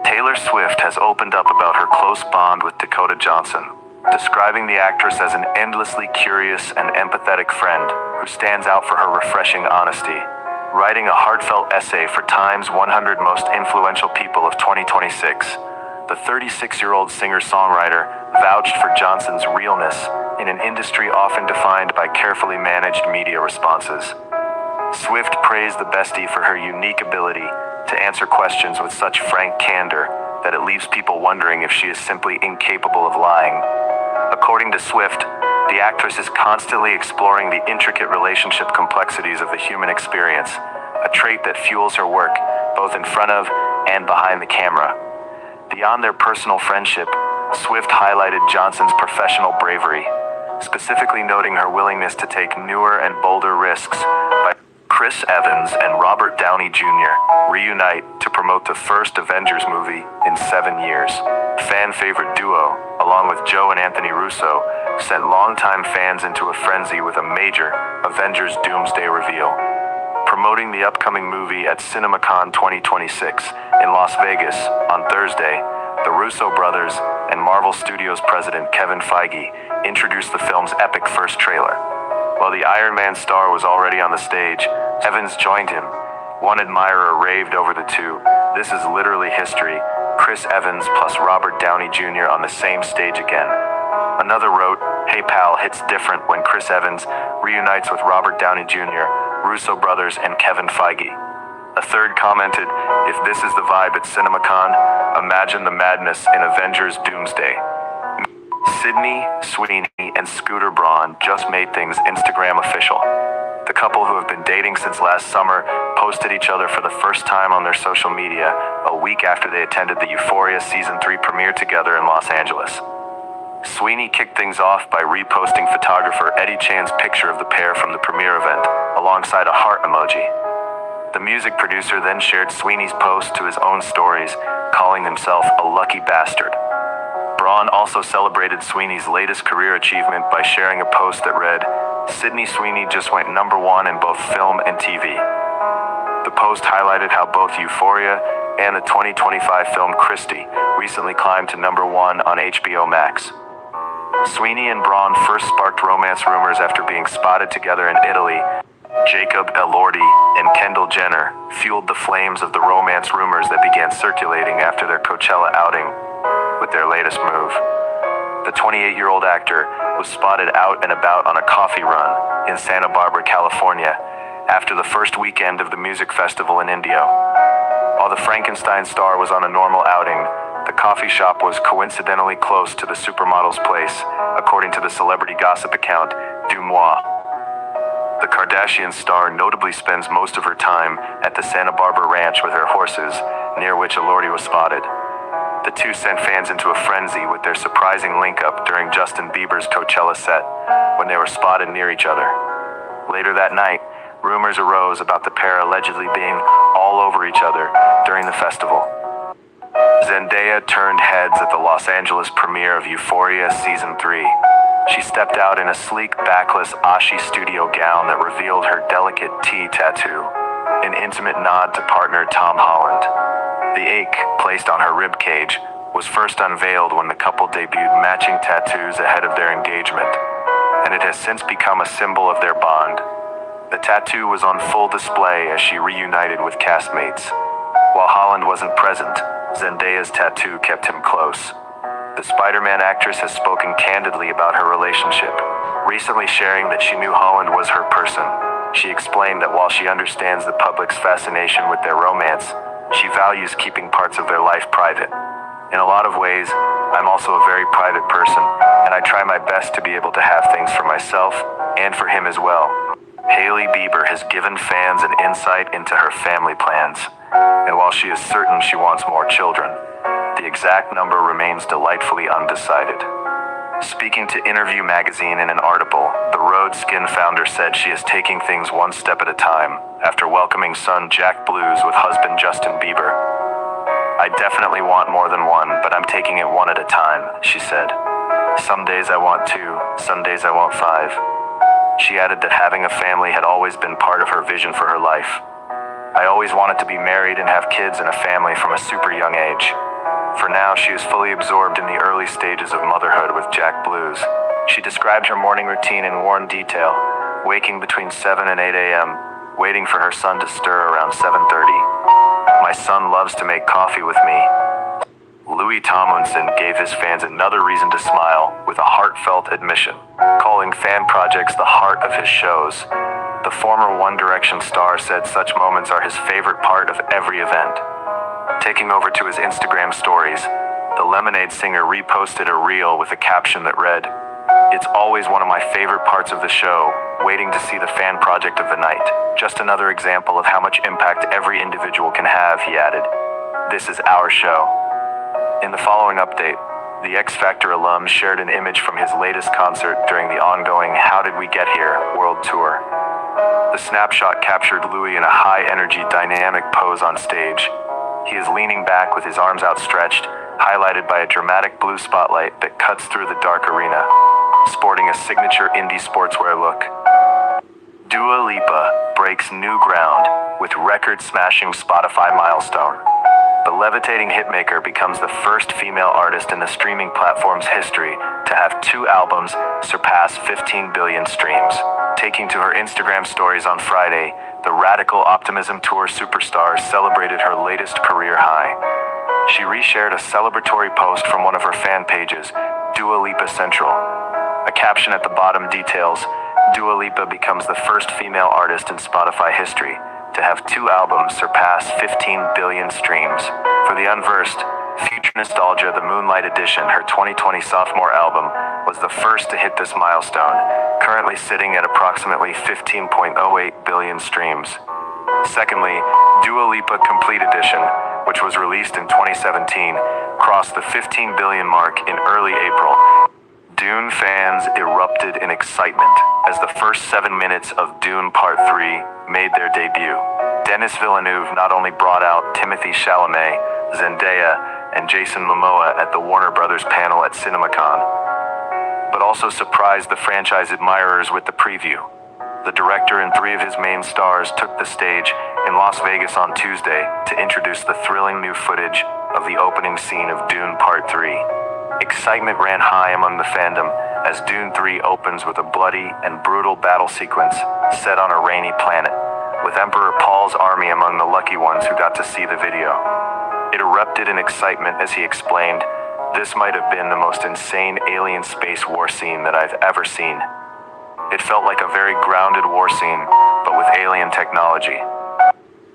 Taylor Swift has opened up about her close bond with Dakota Johnson, describing the actress as an endlessly curious and empathetic friend who stands out for her refreshing honesty. Writing a heartfelt essay for Time's 100 Most Influential People of 2026, the 36-year-old singer-songwriter vouched for Johnson's realness in an industry often defined by carefully managed media responses. Swift praised the bestie for her unique ability to answer questions with such frank candor that it leaves people wondering if she is simply incapable of lying. According to Swift, the actress is constantly exploring the intricate relationship complexities of the human experience, a trait that fuels her work both in front of and behind the camera. Beyond their personal friendship, Swift highlighted Johnson's professional bravery, specifically noting her willingness to take newer and bolder risks. Chris Evans and Robert Downey Jr. reunite to promote the first Avengers movie in 7 years. Fan-favorite duo, along with Joe and Anthony Russo, sent longtime fans into a frenzy with a major Avengers Doomsday reveal. Promoting the upcoming movie at CinemaCon 2026 in Las Vegas on Thursday, the Russo brothers and Marvel Studios president Kevin Feige introduced the film's epic first trailer. While the Iron Man star was already on the stage, Evans joined him. One admirer raved over the two. "This is literally history. Chris Evans plus Robert Downey Jr. on the same stage again." Another wrote, "Hey pal, hits different when Chris Evans reunites with Robert Downey Jr., Russo brothers, and Kevin Feige." A third commented, "If this is the vibe at CinemaCon, imagine the madness in Avengers Doomsday." Sydney Sweeney and Scooter Braun just made things Instagram official. The couple, who have been dating since last summer, posted each other for the first time on their social media a week after they attended the Euphoria Season 3 premiere together in Los Angeles. Sweeney kicked things off by reposting photographer Eddie Chan's picture of the pair from the premiere event, alongside a heart emoji. The music producer then shared Sweeney's post to his own stories, calling himself a lucky bastard. Braun also celebrated Sweeney's latest career achievement by sharing a post that read, "Sydney Sweeney just went #1 in both film and TV." The post highlighted how both Euphoria and the 2025 film Christie recently climbed to #1 on HBO Max. Sweeney and Braun first sparked romance rumors after being spotted together in Italy. Jacob Elordi and Kendall Jenner fueled the flames of the romance rumors that began circulating after their Coachella outing with their latest move. The 28-year-old actor was spotted out and about on a coffee run in Santa Barbara, California, after the first weekend of the music festival in Indio. While the Frankenstein star was on a normal outing, the coffee shop was coincidentally close to the supermodel's place, according to the celebrity gossip account Du Moi. The Kardashian star notably spends most of her time at the Santa Barbara ranch with her horses, near which Elordi was spotted. The two sent fans into a frenzy with their surprising link-up during Justin Bieber's Coachella set, when they were spotted near each other. Later that night, rumors arose about the pair allegedly being all over each other during the festival. Zendaya turned heads at the Los Angeles premiere of Euphoria Season 3. She stepped out in a sleek, backless Ashi studio gown that revealed her delicate T tattoo, an intimate nod to partner Tom Holland. The ache placed on her rib cage was first unveiled when the couple debuted matching tattoos ahead of their engagement, and it has since become a symbol of their bond. The tattoo was on full display as she reunited with castmates. While Holland wasn't present, Zendaya's tattoo kept him close. The Spider-Man actress has spoken candidly about her relationship, recently sharing that she knew Holland was her person. She explained that while she understands the public's fascination with their romance, she values keeping parts of their life private. In a lot of ways, I'm also a very private person, and I try my best to be able to have things for myself and for him as well. Hailey Bieber has given fans an insight into her family plans, and while she is certain she wants more children, the exact number remains delightfully undecided. Speaking to Interview magazine in an article, the Rhode Skin founder said she is taking things one step at a time after welcoming son Jack Blues with husband Justin Bieber. I definitely want more than one, but I'm taking it one at a time, she said. Some days I want 2, some days I want 5. She added that having a family had always been part of her vision for her life. I always wanted to be married and have kids and a family from a super young age. For now, she is fully absorbed in the early stages of motherhood with Jack Blues. She described her morning routine in worn detail, waking between 7 and 8 a.m., waiting for her son to stir around 7:30. My son loves to make coffee with me. Louis Tomlinson gave his fans another reason to smile with a heartfelt admission, calling fan projects the heart of his shows. The former One Direction star said such moments are his favorite part of every event. Taking over to his Instagram stories, the Lemonade singer reposted a reel with a caption that read, "It's always one of my favorite parts of the show, waiting to see the fan project of the night. Just another example of how much impact every individual can have," he added. "This is our show." In the following update, the X Factor alum shared an image from his latest concert during the ongoing How Did We Get Here world tour. The snapshot captured Louis in a high-energy, dynamic pose on stage. He is leaning back with his arms outstretched, highlighted by a dramatic blue spotlight that cuts through the dark arena, sporting a signature indie sportswear look. Dua Lipa breaks new ground with record-smashing Spotify milestone. The levitating hitmaker becomes the first female artist in the streaming platform's history to have 2 albums surpass 15 billion streams. Taking to her Instagram stories on Friday, the Radical Optimism Tour superstar celebrated her latest career high. She reshared a celebratory post from one of her fan pages, Dua Lipa Central. A caption at the bottom details, Dua Lipa becomes the first female artist in Spotify history to have 2 albums surpass 15 billion streams. For the unversed, Future Nostalgia, the Moonlight Edition, her 2020 sophomore album, was the first to hit this milestone, currently sitting at approximately 15.08 billion streams. Secondly, Dua Lipa Complete Edition, which was released in 2017, crossed the 15 billion mark in early April. Dune fans erupted in excitement as the first 7 minutes of Dune Part 3 made their debut. Denis Villeneuve not only brought out Timothée Chalamet, Zendaya, and Jason Momoa at the Warner Brothers panel at CinemaCon, but also surprised the franchise admirers with the preview. The director and 3 of his main stars took the stage in Las Vegas on Tuesday to introduce the thrilling new footage of the opening scene of Dune Part 3. Excitement ran high among the fandom as Dune 3 opens with a bloody and brutal battle sequence set on a rainy planet, with Emperor Paul's army among the lucky ones who got to see the video. It erupted in excitement as he explained, "This might have been the most insane alien space war scene that I've ever seen. It felt like a very grounded war scene, but with alien technology."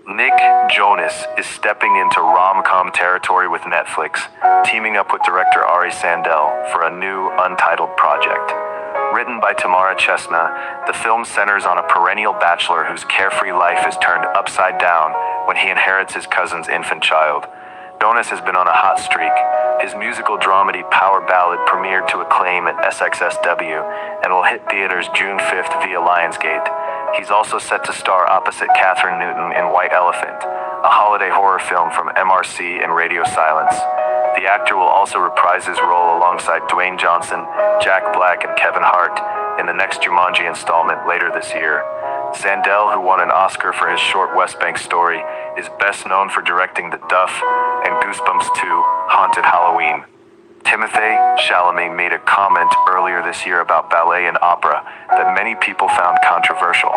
Nick Jonas is stepping into rom-com territory with Netflix, teaming up with director Ari Sandel for a new untitled project. Written by Tamara Chesna, the film centers on a perennial bachelor whose carefree life is turned upside down when he inherits his cousin's infant child. Jonas has been on a hot streak. His musical dramedy Power Ballad premiered to acclaim at SXSW and will hit theaters June 5th via Lionsgate. He's also set to star opposite Catherine Newton in White Elephant, a holiday horror film from MRC and Radio Silence. The actor will also reprise his role alongside Dwayne Johnson, Jack Black, and Kevin Hart in the next Jumanji installment later this year. Sandel, who won an Oscar for his short West Bank Story, is best known for directing The Duff and Goosebumps 2: Haunted Halloween. Timothée Chalamet made a comment earlier this year about ballet and opera that many people found controversial.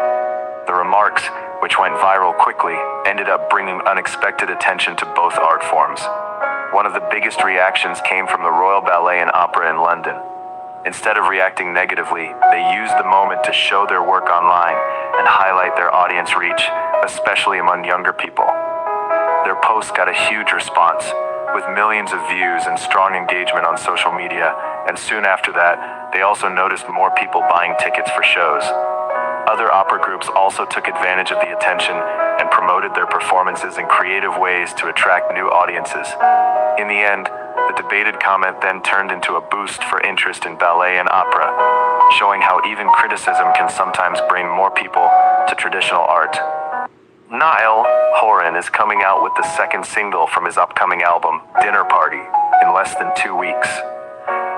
The remarks, which went viral quickly, ended up bringing unexpected attention to both art forms. One of the biggest reactions came from the Royal Ballet and Opera in London. Instead of reacting negatively, they used the moment to show their work online and highlight their audience reach, especially among younger people. Their post got a huge response, with millions of views and strong engagement on social media, and soon after that, they also noticed more people buying tickets for shows. Other opera groups also took advantage of the attention and promoted their performances in creative ways to attract new audiences. In the end, the debated comment then turned into a boost for interest in ballet and opera, showing how even criticism can sometimes bring more people to traditional art. Niall Horan is coming out with the second single from his upcoming album, Dinner Party, in less than 2 weeks.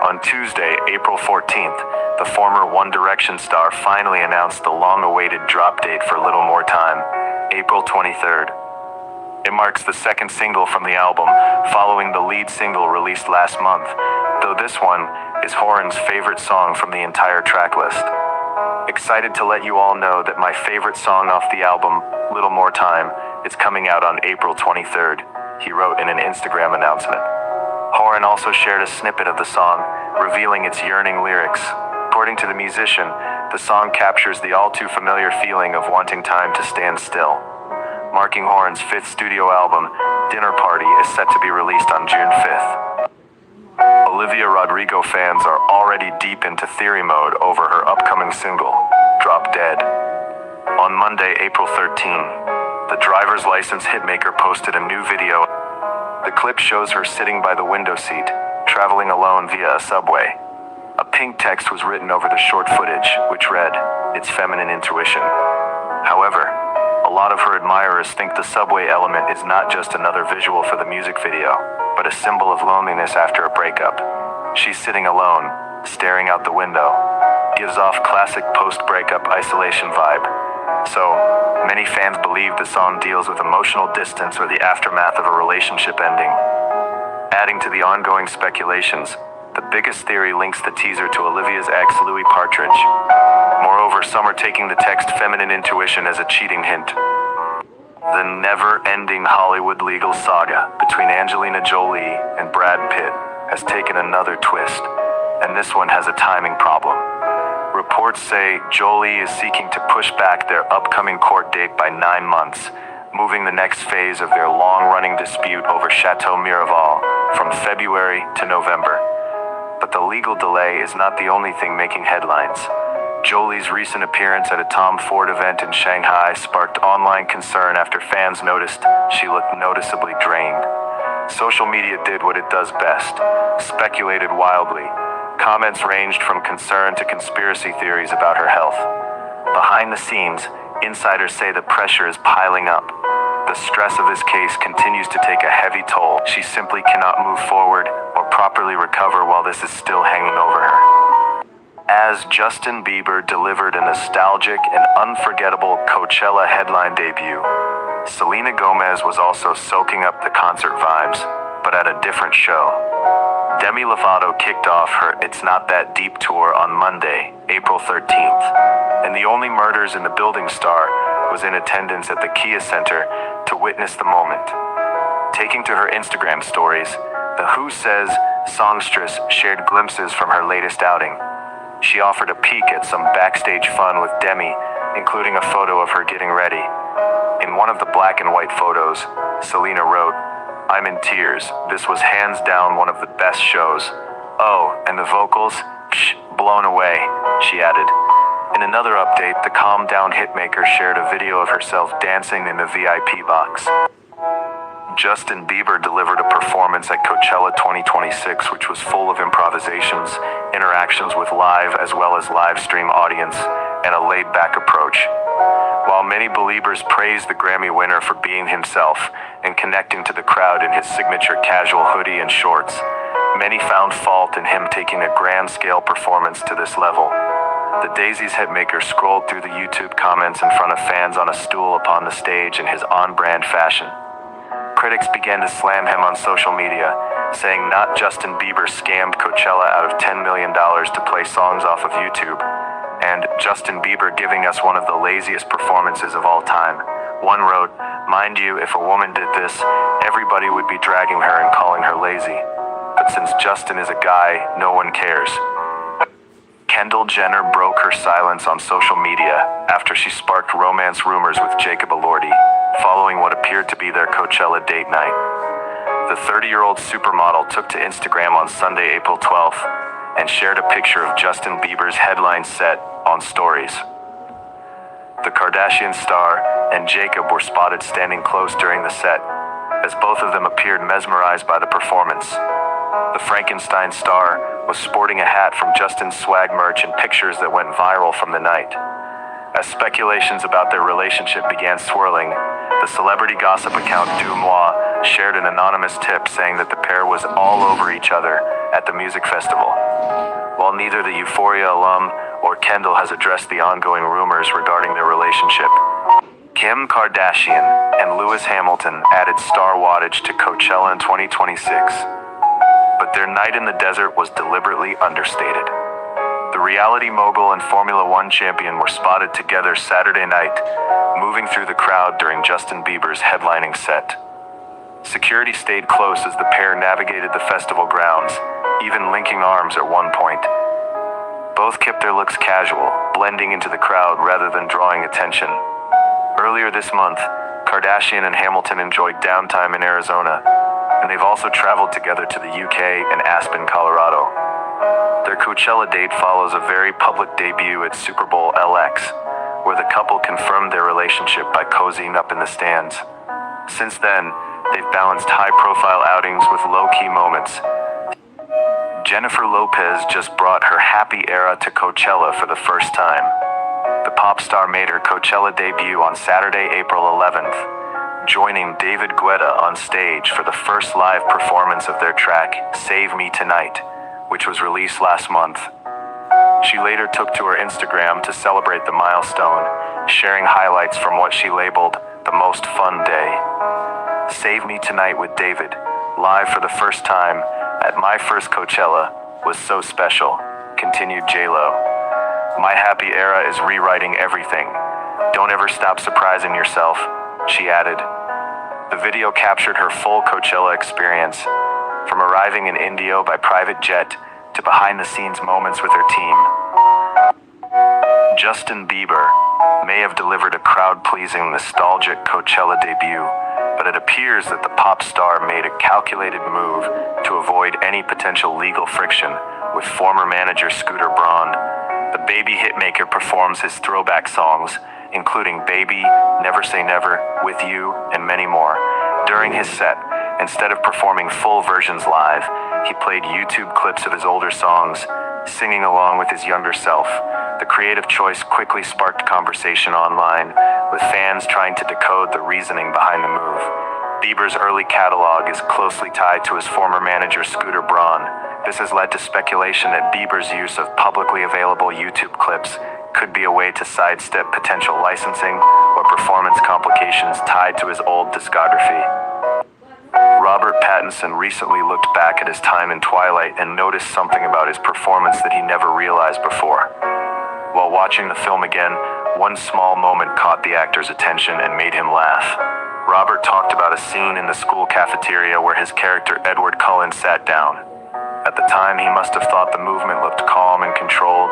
On Tuesday, April 14th, the former One Direction star finally announced the long-awaited drop date for Little More Time, April 23rd. It marks the second single from the album, following the lead single released last month, though this one is Horan's favorite song from the entire track list. Excited to let you all know that my favorite song off the album, Little More Time, is coming out on April 23rd, he wrote in an Instagram announcement. Horan also shared a snippet of the song, revealing its yearning lyrics. According to the musician, the song captures the all-too-familiar feeling of wanting time to stand still. Marking Horan's fifth studio album, Dinner Party is set to be released on June 5th. Olivia Rodrigo fans are already deep into theory mode over her upcoming single, Drop Dead. On Monday, April 13, the driver's license hitmaker posted a new video. The clip shows her sitting by the window seat, traveling alone via a subway. A pink text was written over the short footage, which read, "It's feminine intuition." However, a lot of her admirers think the subway element is not just another visual for the music video, but a symbol of loneliness after a breakup. She's sitting alone, staring out the window. Gives off classic post-breakup isolation vibe. So, many fans believe the song deals with emotional distance or the aftermath of a relationship ending. Adding to the ongoing speculations, the biggest theory links the teaser to Olivia's ex Louis Partridge. Moreover, some are taking the text feminine intuition as a cheating hint. The never-ending Hollywood legal saga between Angelina Jolie and Brad Pitt has taken another twist, and this one has a timing problem. Reports say Jolie is seeking to push back their upcoming court date by 9 months, moving the next phase of their long-running dispute over Chateau Miraval from February to November. But the legal delay is not the only thing making headlines. Jolie's recent appearance at a Tom Ford event in Shanghai sparked online concern after fans noticed she looked noticeably drained. Social media did what it does best, speculated wildly. Comments ranged from concern to conspiracy theories about her health. Behind the scenes, insiders say the pressure is piling up. The stress of this case continues to take a heavy toll. She simply cannot move forward or properly recover while this is still hanging over her. As Justin Bieber delivered a nostalgic and unforgettable Coachella headline debut, Selena Gomez was also soaking up the concert vibes, but at a different show. Demi Lovato kicked off her It's Not That Deep tour on Monday, April 13th, and the Only Murders in the Building star was in attendance at the Kia Center to witness the moment. Taking to her Instagram stories, the Who Says songstress shared glimpses from her latest outing. She offered a peek at some backstage fun with Demi, including a photo of her getting ready. In one of the black and white photos, Selena wrote, "I'm in tears. This was hands down one of the best shows. Oh, and the vocals? Psh, blown away," she added. In another update, the calm down hitmaker shared a video of herself dancing in the VIP box. Justin Bieber delivered a performance at Coachella 2026, which was full of improvisations, interactions with live as well as live stream audience, and a laid-back approach. While many believers praised the Grammy winner for being himself and connecting to the crowd in his signature casual hoodie and shorts, many found fault in him taking a grand-scale performance to this level. The Daisy's hitmaker scrolled through the YouTube comments in front of fans on a stool upon the stage in his on-brand fashion. Critics began to slam him on social media, saying not Justin Bieber scammed Coachella out of $10 million to play songs off of YouTube, and Justin Bieber giving us one of the laziest performances of all time. One wrote, "Mind you, if a woman did this, everybody would be dragging her and calling her lazy. But since Justin is a guy, no one cares." Kendall Jenner broke her silence on social media after she sparked romance rumors with Jacob Elordi, following what appeared to be their Coachella date night. The 30-year-old supermodel took to Instagram on Sunday, April 12th, and shared a picture of Justin Bieber's headline set on Stories. The Kardashian star and Jacob were spotted standing close during the set, as both of them appeared mesmerized by the performance. The Frankenstein star was sporting a hat from Justin's swag merch in pictures that went viral from the night. As speculations about their relationship began swirling, the celebrity gossip account Dumois shared an anonymous tip saying that the pair was all over each other at the music festival. While neither the Euphoria alum or Kendall has addressed the ongoing rumors regarding their relationship, Kim Kardashian and Lewis Hamilton added star wattage to Coachella in 2026. But their night in the desert was deliberately understated. The reality mogul and Formula One champion were spotted together Saturday night, moving through the crowd during Justin Bieber's headlining set. Security stayed close as the pair navigated the festival grounds, even linking arms at one point. Both kept their looks casual, blending into the crowd rather than drawing attention. Earlier this month, Kardashian and Hamilton enjoyed downtime in Arizona, and they've also traveled together to the UK and Aspen, Colorado. Their Coachella date follows a very public debut at Super Bowl LX, where the couple confirmed their relationship by cozying up in the stands. Since then, they've balanced high-profile outings with low-key moments. Jennifer Lopez just brought her happy era to Coachella for the first time. The pop star made her Coachella debut on Saturday, April 11th, joining David Guetta on stage for the first live performance of their track, Save Me Tonight, which was released last month. She later took to her Instagram to celebrate the milestone, sharing highlights from what she labeled the most fun day. Save Me Tonight with David, live for the first time at my first Coachella, was so special, continued J-Lo. My happy era is rewriting everything. Don't ever stop surprising yourself, she added. The video captured her full Coachella experience, from arriving in Indio by private jet to behind-the-scenes moments with her team. Justin Bieber may have delivered a crowd-pleasing, nostalgic Coachella debut, but it appears that the pop star made a calculated move to avoid any potential legal friction with former manager Scooter Braun. The baby hitmaker performs his throwback songs, including Baby, Never Say Never, With You, and many more. During his set, instead of performing full versions live, he played YouTube clips of his older songs, singing along with his younger self. The creative choice quickly sparked conversation online, with fans trying to decode the reasoning behind the move. Bieber's early catalog is closely tied to his former manager Scooter Braun. This has led to speculation that Bieber's use of publicly available YouTube clips could be a way to sidestep potential licensing or performance complications tied to his old discography. Robert Pattinson recently looked back at his time in Twilight and noticed something about his performance that he never realized before. While watching the film again, one small moment caught the actor's attention and made him laugh. Robert talked about a scene in the school cafeteria where his character Edward Cullen sat down. At the time, he must have thought the movement looked calm and controlled,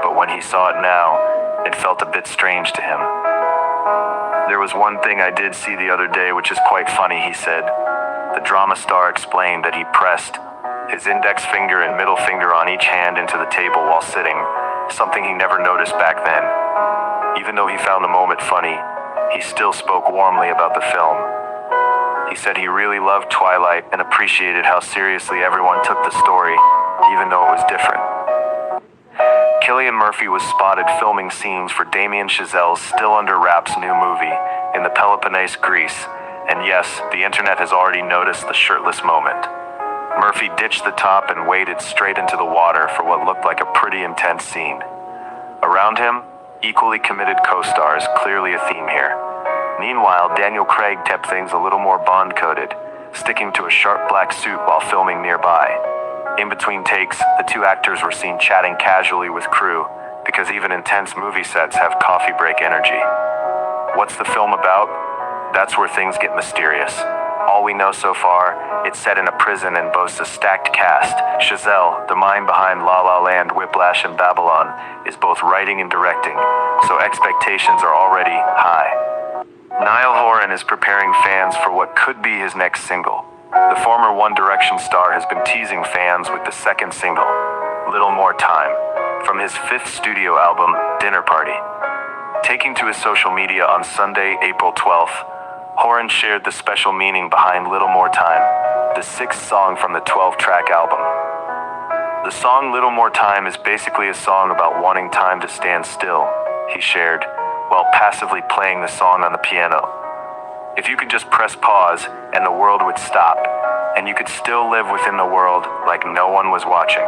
but when he saw it now, it felt a bit strange to him. There was one thing I did see the other day which is quite funny, he said. The drama star explained that he pressed his index finger and middle finger on each hand into the table while sitting, something he never noticed back then. Even though he found the moment funny, he still spoke warmly about the film. He said he really loved Twilight and appreciated how seriously everyone took the story, even though it was different. Cillian Murphy was spotted filming scenes for Damien Chazelle's Still Under Wraps new movie in the Peloponnese, Greece, and yes, the internet has already noticed the shirtless moment. Murphy ditched the top and waded straight into the water for what looked like a pretty intense scene. Around him, equally committed co-stars, clearly a theme here. Meanwhile, Daniel Craig kept things a little more Bond-coded, sticking to a sharp black suit while filming nearby. In between takes, the two actors were seen chatting casually with crew, because even intense movie sets have coffee break energy. What's the film about? That's where things get mysterious. All we know so far, it's set in a prison and boasts a stacked cast. Chazelle, the mind behind La La Land, Whiplash, and Babylon, is both writing and directing, so expectations are already high. Niall Horan is preparing fans for what could be his next single. The former One Direction star has been teasing fans with the second single, Little More Time, from his fifth studio album, Dinner Party. Taking to his social media on Sunday, April 12th, Horan shared the special meaning behind Little More Time, the sixth song from the 12-track album. The song Little More Time is basically a song about wanting time to stand still, he shared, while passively playing the song on the piano. If you could just press pause and the world would stop, and you could still live within the world like no one was watching.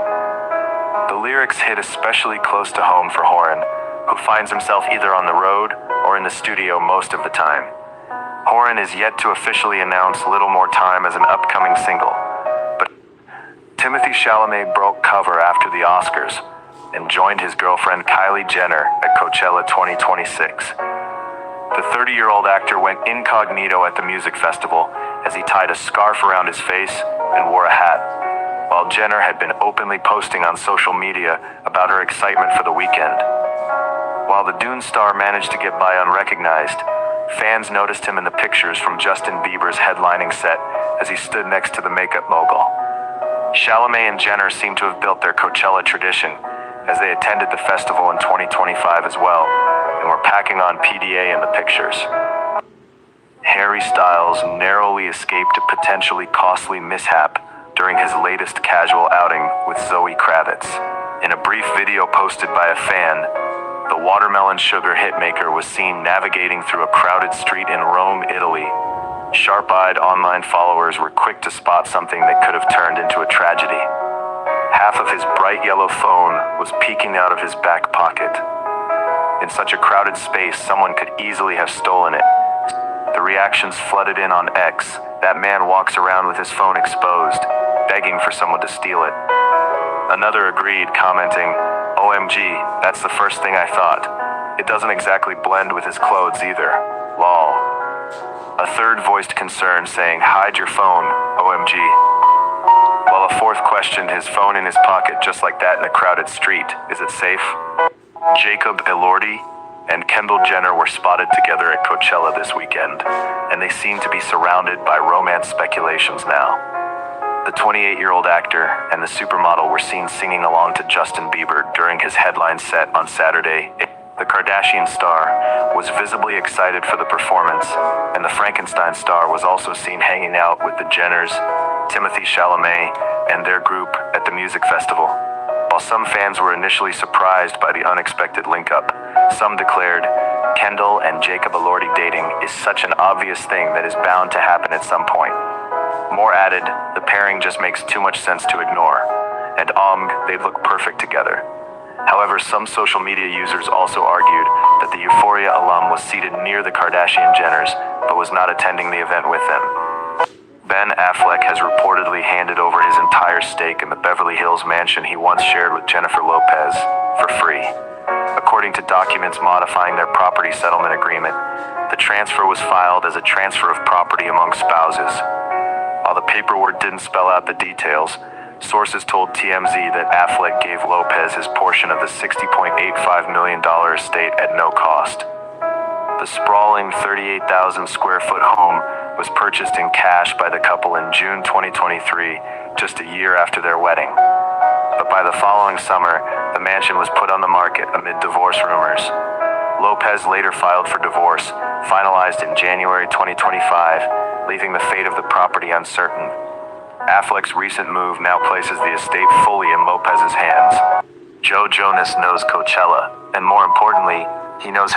The lyrics hit especially close to home for Horan, who finds himself either on the road or in the studio most of the time. Horan is yet to officially announce Little More Time as an upcoming single, but Timothée Chalamet broke cover after the Oscars and joined his girlfriend Kylie Jenner at Coachella 2026. The 30-year-old actor went incognito at the music festival as he tied a scarf around his face and wore a hat, while Jenner had been openly posting on social media about her excitement for the weekend. While the Dune star managed to get by unrecognized, fans noticed him in the pictures from Justin Bieber's headlining set as he stood next to the makeup mogul. Chalamet and Jenner seem to have built their Coachella tradition as they attended the festival in 2025 as well, and were packing on PDA in the pictures. Harry Styles narrowly escaped a potentially costly mishap during his latest casual outing with Zoe Kravitz. In a brief video posted by a fan, the Watermelon Sugar hitmaker was seen navigating through a crowded street in Rome, Italy. Sharp-eyed online followers were quick to spot something that could have turned into a tragedy. Half of his bright yellow phone was peeking out of his back pocket. In such a crowded space, someone could easily have stolen it. The reactions flooded in on X. That man walks around with his phone exposed, begging for someone to steal it. Another agreed, commenting, "OMG, that's the first thing I thought. It doesn't exactly blend with his clothes either. Lol." A third voiced concern, saying, "Hide your phone, OMG." While a fourth questioned his phone in his pocket just like that in a crowded street. Is it safe? Jacob Elordi and Kendall Jenner were spotted together at Coachella this weekend, and they seem to be surrounded by romance speculations now. The 28-year-old actor and the supermodel were seen singing along to Justin Bieber during his headline set on Saturday. The Kardashian star was visibly excited for the performance, and the Frankenstein star was also seen hanging out with the Jenners, Timothée Chalamet, and their group at the music festival. While some fans were initially surprised by the unexpected link-up, some declared, Kendall and Jacob Elordi dating is such an obvious thing that is bound to happen at some point. More added, the pairing just makes too much sense to ignore, and they'd look perfect together. However, some social media users also argued that the Euphoria alum was seated near the Kardashian Jenners, but was not attending the event with them. Ben Affleck has reportedly handed over his entire stake in the Beverly Hills mansion he once shared with Jennifer Lopez for free. According to documents modifying their property settlement agreement, the transfer was filed as a transfer of property among spouses. While the paperwork didn't spell out the details, sources told TMZ that Affleck gave Lopez his portion of the $60.85 million estate at no cost. The sprawling 38,000 square foot home was purchased in cash by the couple in June 2023, just a year after their wedding. But by the following summer, the mansion was put on the market amid divorce rumors. Lopez later filed for divorce, finalized in January 2025, leaving the fate of the property uncertain. Affleck's recent move now places the estate fully in Lopez's hands. Joe Jonas knows Coachella, and more importantly, he knows